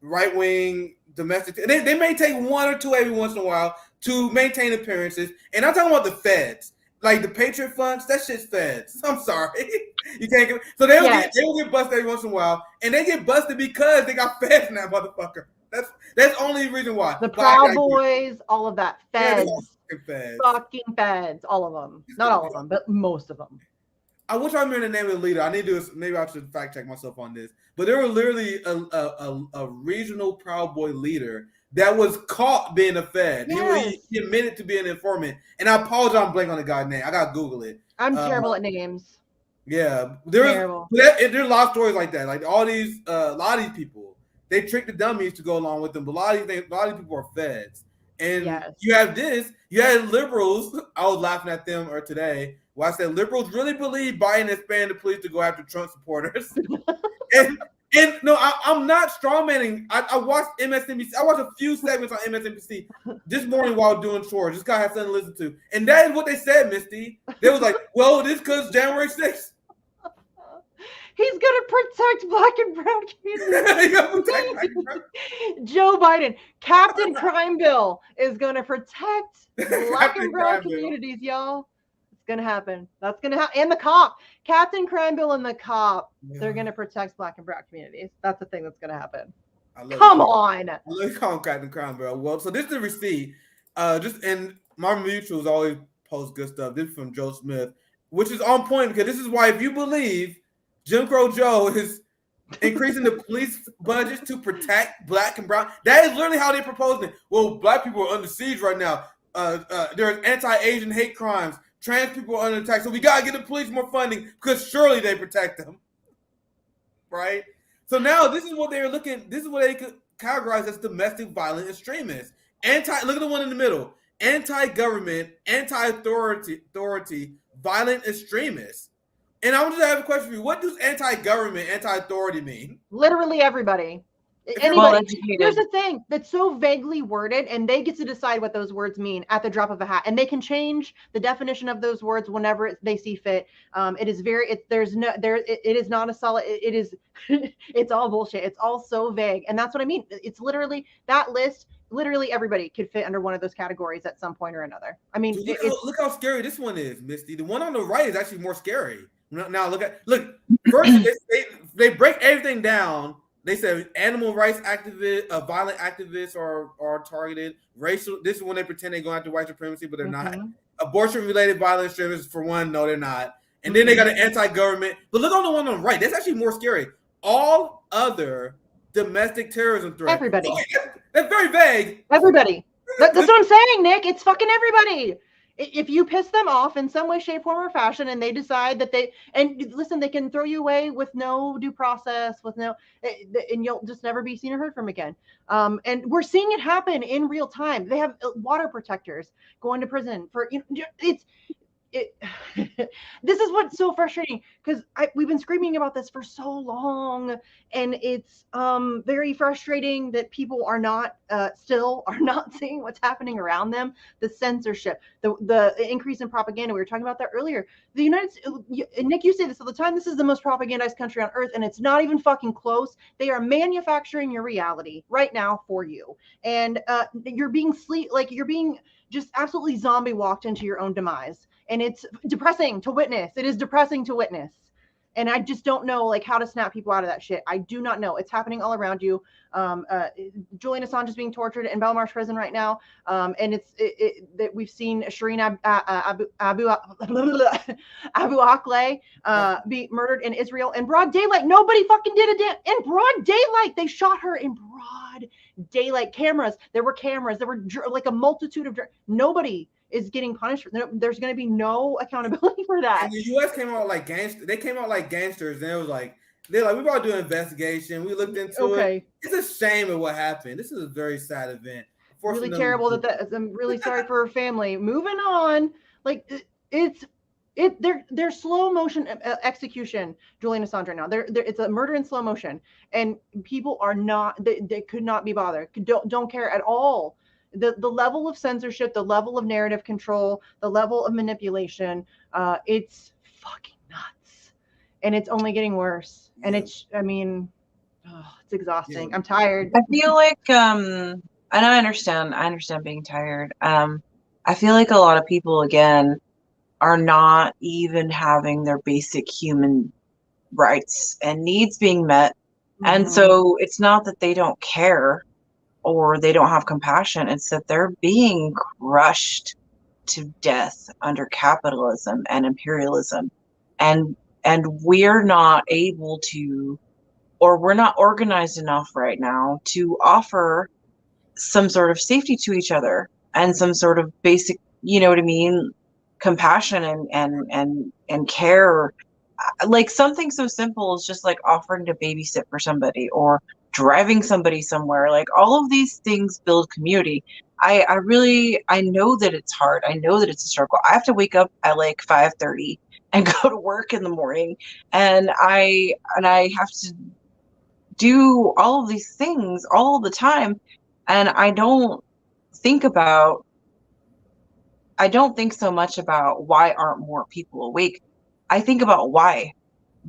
right-wing domestic. They may take one or two every once in a while to maintain appearances. And I'm talking about the feds. Like the Patriot funds, that shit's feds. I'm sorry. You can't get so they will get busted every once in a while, and they get busted because they got feds in that motherfucker. That's the only reason why. The Proud Boys, all of that. Feds. Feds. Fucking feds. All of them. Not all of them, but most of them. I wish I remember the name of the leader. I need to maybe I should fact check myself on this. But there was literally a regional Proud Boy leader that was caught being a Fed. Yes. He admitted to being an informant. And I apologize, I'm blanking on the guy's name. I gotta Google it. I'm terrible at names. Yeah, there's a lot of stories like that. Like all these, a lot of these people, they trick the dummies to go along with them. But a lot of these people are Feds. And you have liberals. I was laughing at them today. Where I said liberals really believe Biden expanded the police to go after Trump supporters. And no, I'm not strawmanning. I watched MSNBC. I watched a few segments on MSNBC this morning while doing chores. This guy had something to listen to. And that is what they said, Misty. They was like, well, this because January 6th. He's going to protect black and brown communities. Joe Biden, Captain Crime Bill is going to protect black and brown communities, y'all. Gonna happen. That's gonna happen. And the cop, Captain Crime Bill, and the cop, they're gonna protect black and brown communities. That's the thing that's gonna happen. Come on. I love calling Captain Crime Bill. Well, so this is the receipt. And my mutuals always post good stuff. This is from Joe Smith, which is on point because this is why if you believe Jim Crow Joe is increasing the police budgets to protect black and brown, that is literally how they proposed it. Well, black people are under siege right now. There's anti-Asian hate crimes. Trans people are under attack, so we gotta get the police more funding because surely they protect them, right? So now this is what they're looking. This is what they could categorize as domestic violent extremists. Look at the one in the middle: anti-government, anti-authority, violent extremists. And I want to have a question for you: what does anti-government, anti-authority mean? Literally everybody. Anybody. Here's the thing that's so vaguely worded, and they get to decide what those words mean at the drop of a hat, and they can change the definition of those words whenever they see fit. It is it is not a solid. It is. It's all bullshit. It's all so vague, and that's what I mean. It's literally that list. Literally everybody could fit under one of those categories at some point or another. I mean, look how scary this one is, Misty. The one on the right is actually more scary. Now look. First they break everything down. They said animal rights activists, violent activists are targeted. Racial. This is when they pretend they're going after white supremacy, but they're not. Abortion-related violent extremists, for one, no, they're not. And then they got an anti-government. But look on the one on the right. That's actually more scary. All other domestic terrorism threats. Everybody. That's very vague. Everybody. That's what I'm saying, Nick. It's fucking everybody. If you piss them off in some way, shape, form, or fashion, and they decide that they can throw you away with no due process, and you'll just never be seen or heard from again. And we're seeing it happen in real time. They have water protectors going to prison for this is what's so frustrating because we've been screaming about this for so long, and it's very frustrating that people are not seeing what's happening around them. The censorship, the increase in propaganda. We were talking about that earlier. The United States, Nick, you say this all the time. This is the most propagandized country on earth, and it's not even fucking close. They are manufacturing your reality right now for you, and you're being just absolutely zombie walked into your own demise. And it's depressing to witness. It is depressing to witness. And I just don't know like how to snap people out of that shit. I do not know. It's happening all around you. Julian Assange is being tortured in Belmarsh prison right now. And that we've seen Shireen Abu Akleh be murdered in Israel in broad daylight. Nobody fucking did a damn in broad daylight. They shot her in broad daylight. Cameras. There were cameras. There were like a multitude of nobody is getting punished. There's going to be no accountability for that. And the U.S. came out like gangsters. They came out like gangsters, and it was like they're like, we're about to do an investigation. We looked into it. It's a shame of what happened. This is a very sad event. Really terrible that I'm really sorry for her family. Moving on, like they're slow motion execution. Julian Assange right now. It's a murder in slow motion, and people are not. They could not be bothered. Don't care at all. The level of censorship, the level of narrative control, the level of manipulation, it's fucking nuts. And it's only getting worse. And it's exhausting. I'm tired. I feel like, and I understand being tired. I feel like a lot of people, again, are not even having their basic human rights and needs being met. And so it's not that they don't care or they don't have compassion. It's that they're being crushed to death under capitalism and imperialism. And we're not able to, or we're not organized enough right now to offer some sort of safety to each other and some sort of basic, you know what I mean, compassion and care. Like something so simple as just like offering to babysit for somebody or driving somebody somewhere. Like all of these things build community. I know that it's hard. I know that it's a struggle. I have to wake up at like 5:30 and go to work in the morning, and I have to do all of these things all the time, and I don't think so much about why aren't more people awake. I think about why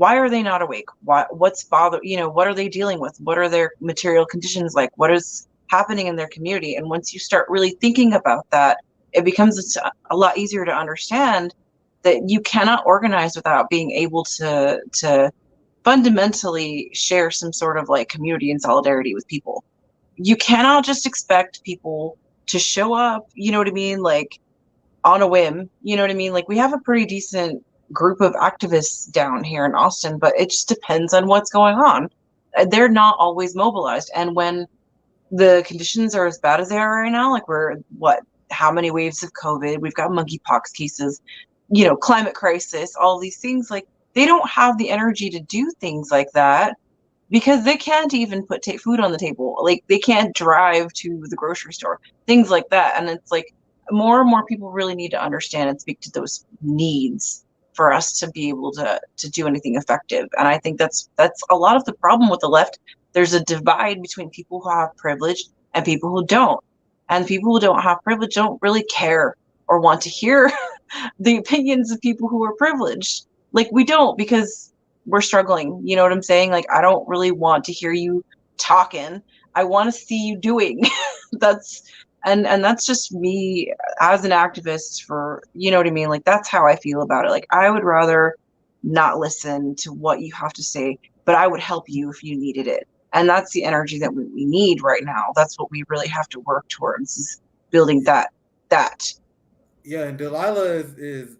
are they not awake? What's what are they dealing with? What are their material conditions like? What is happening in their community? And once you start really thinking about that, it becomes a lot easier to understand that you cannot organize without being able to fundamentally share some sort of like community and solidarity with people. You cannot just expect people to show up, you know what I mean, like on a whim, you know what I mean? Like we have a pretty decent group of activists down here in Austin, but it just depends on what's going on. They're not always mobilized. And when the conditions are as bad as they are right now, like how many waves of COVID, we've got monkeypox cases, climate crisis, all these things, like they don't have the energy to do things like that because they can't even put food on the table. Like they can't drive to the grocery store, things like that. And it's like more and more people really need to understand and speak to those needs for us to be able to do anything effective. And I think that's a lot of the problem with the left. There's a divide between people who have privilege and people who don't. And people who don't have privilege don't really care or want to hear the opinions of people who are privileged. Like we don't, because we're struggling. You know what I'm saying? Like I don't really want to hear you talking. I want to see you doing. And that's just me as an activist for, you know what I mean? Like, that's how I feel about it. Like, I would rather not listen to what you have to say, but I would help you if you needed it. And that's the energy that we need right now. That's what we really have to work towards, is building that. Yeah, and Delilah is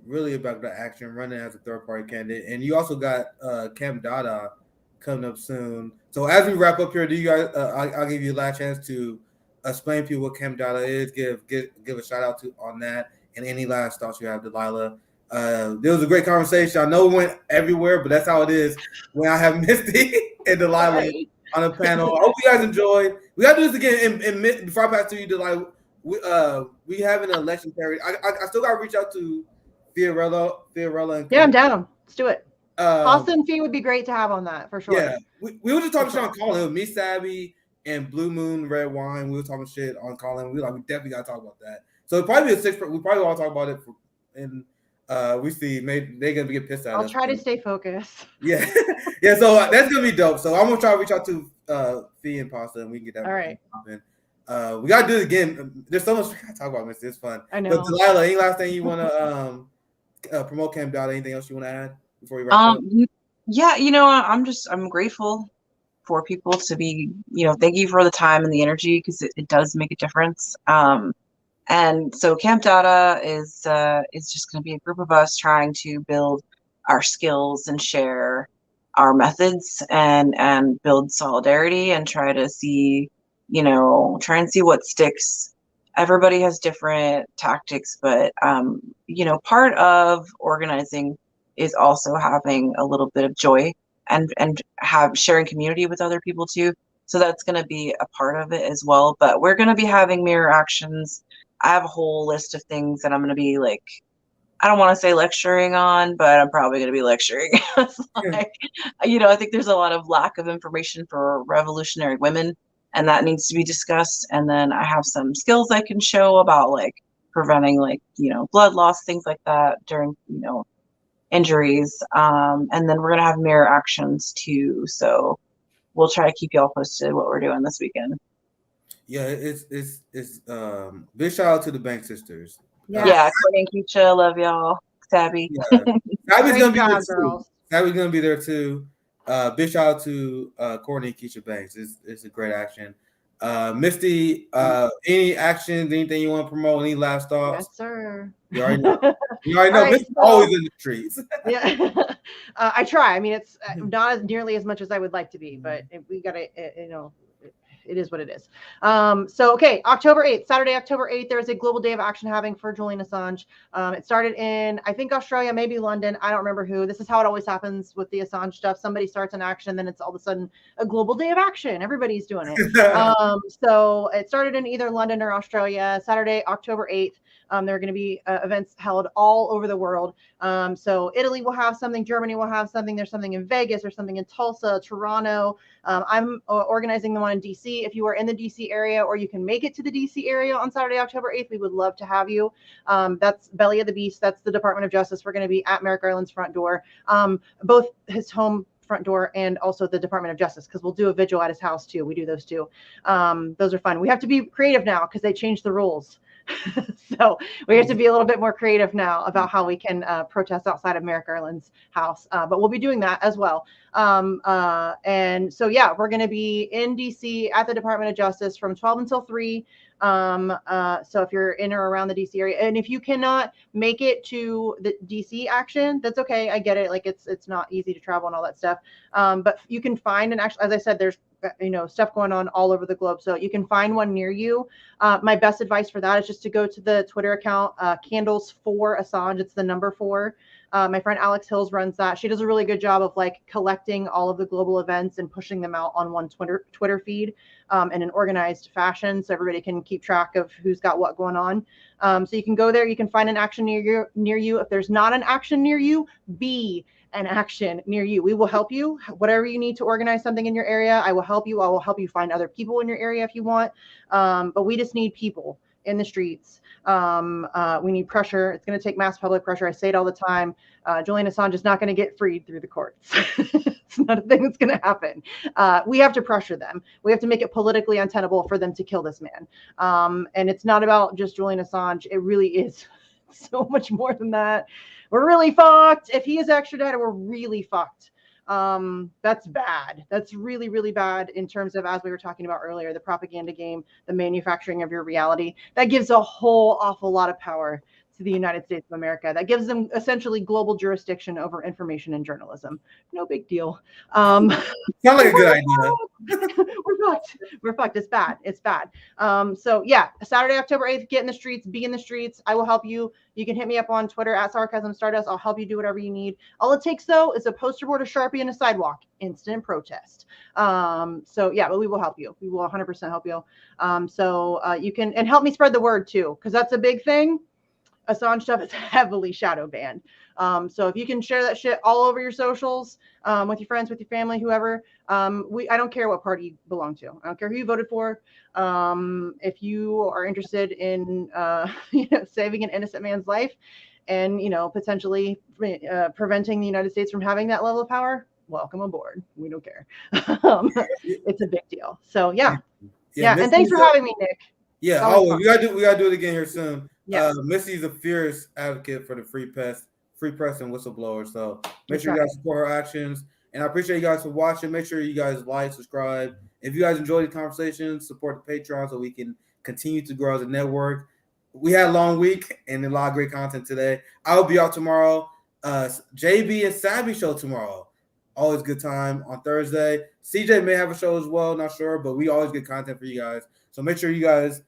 really about the action, running as a third-party candidate. And you also got Camp Dada coming up soon. So as we wrap up here, do you guys, I'll give you a last chance to explain to people what Camp Dada is, give a shout out on that, and any last thoughts you have, Delilah. There was a great conversation. I know we went everywhere, but that's how it is when I have Misty and Delilah on a panel. I hope you guys enjoyed. We got to do this again. And before I pass to you, Delilah, we have an election period. I still got to reach out to Fiorella. And I'm down. Let's do it. Austin Fee would be great to have on that for sure. Yeah, we were just talking shit on Colin. It was me, Sabby, and Blue Moon Red Wine. We were talking shit on Colin. We definitely got to talk about that. So it'll probably be a 6. We probably all talk about it we see maybe they're gonna get pissed at us. I'll try to stay focused. Yeah. Yeah, so that's gonna be dope. So I'm gonna try to reach out to Fee and Pasta, and we can get that. All right. We gotta do it again. There's so much we gotta talk about, Misty. It's fun. I know. But Delilah, any last thing you wanna promote Camp Dada? Anything else you wanna add? before we wrap up? Yeah, I'm grateful for people to be, thank you for the time and the energy, because it does make a difference. And so Camp Data is just going to be a group of us trying to build our skills and share our methods and build solidarity and try and see what sticks. Everybody has different tactics, but part of organizing is also having a little bit of joy and sharing community with other people too. So that's going to be a part of it as well. But we're going to be having mirror actions. I have a whole list of things that I'm going to be like, I don't want to say lecturing on, but I'm probably going to be lecturing. Like, I think there's a lot of lack of information for revolutionary women, and that needs to be discussed. And then I have some skills I can show about like preventing blood loss, things like that during, injuries. And then we're going to have mirror actions too. So we'll try to keep y'all posted what we're doing this weekend. Yeah, it's big shout out to the Bank Sisters. Yeah, Courtney and Keisha, love y'all. Sabby. Yeah. Sabby's gonna be there too. Girls. Sabby's gonna be there too. Big shout out to Courtney and Keisha Banks. It's a great action. Misty, any actions, anything you want to promote, any last thoughts? Yes, sir. You already know. Right, Misty's so, always in the streets. Yeah, I try. I mean, it's not as nearly as much as I would like to be, but we gotta, it is what it is. So, okay, October 8th, Saturday, October 8th, there is a global day of action having for Julian Assange. It started in, I think, Australia, maybe London. I don't remember who. This is how it always happens with the Assange stuff. Somebody starts an action, then it's all of a sudden a global day of action. Everybody's doing it. So it started in either London or Australia, Saturday, October 8th. There are going to be events held all over the world. So Italy will have something, Germany will have something. There's something in Vegas, there's something in Tulsa, Toronto. I'm organizing the one in DC. If you are in the DC area or you can make it to the DC area on Saturday, October 8th, we would love to have you. That's Belly of the Beast. That's the Department of Justice. We're going to be at Merrick Garland's front door, both his home front door and also the Department of Justice, because we'll do a vigil at his house too. We do those too. Those are fun. We have to be creative now because they changed the rules. So we have to be a little bit more creative now about how we can protest outside of Merrick Garland's house. But we'll be doing that as well. And so, yeah, we're going to be in DC at the Department of Justice from 12 until 3. So if you're in or around the DC area, and if you cannot make it to the DC action, that's okay. I get it. Like it's not easy to travel and all that stuff. But you can find an actual, as I said, there's stuff going on all over the globe. So you can find one near you. My best advice for that is just to go to the Twitter account, Candles for Assange. It's the number 4. My friend Alex Hills runs that. She does a really good job of like collecting all of the global events and pushing them out on one Twitter feed in an organized fashion, so everybody can keep track of who's got what going on. So you can go there. You can find an action near you. If there's not an action near you, be an action near you. We will help you. Whatever you need to organize something in your area, I will help you. I will help you find other people in your area if you want. But we just need people in the streets. We need pressure. It's going to take mass public pressure. I say it all the time. Julian Assange is not going to get freed through the courts. It's not a thing that's going to happen. We have to pressure them. We have to make it politically untenable for them to kill this man. And it's not about just Julian Assange. It really is so much more than that. We're really fucked. If he is extradited, we're really fucked. That's bad. That's really, really bad in terms of, as we were talking about earlier, the propaganda game, the manufacturing of your reality. That gives a whole awful lot of power to the United States of America. That gives them essentially global jurisdiction over information and journalism. No big deal. Sounds like a good idea. We're fucked. It's bad. It's bad. So yeah, Saturday, October 8th, get in the streets, be in the streets. I will help you. You can hit me up on Twitter at Sarcasm Stardust. I'll help you do whatever you need. All it takes though is a poster board, a Sharpie, and a sidewalk. Instant protest. So yeah, but we will help you. We will 100% help you. So you can, and help me spread the word too, because that's a big thing. Assange stuff is heavily shadow banned. So if you can share that shit all over your socials, with your friends, with your family, whoever, I don't care what party you belong to. I don't care who you voted for. If you are interested in, saving an innocent man's life and, potentially preventing the United States from having that level of power, welcome aboard. We don't care. It's a big deal. So yeah. And thanks for having me, Nick. Yeah. We gotta do it again here soon. Yeah. Missy's a fierce advocate for the free press free press and whistleblowers. So make sure you guys support her actions. And I appreciate you guys for watching. Make sure you guys like, subscribe. If you guys enjoy the conversation, support the Patreon so we can continue to grow as a network. We had a long week and a lot of great content today. I'll be out tomorrow. JB and Sabby show tomorrow. Always good time on Thursday. CJ may have a show as well, not sure, but we always get content for you guys. So make sure you guys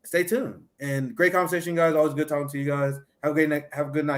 stay tuned. And great conversation, guys. Always good talking to you guys. Have a good night.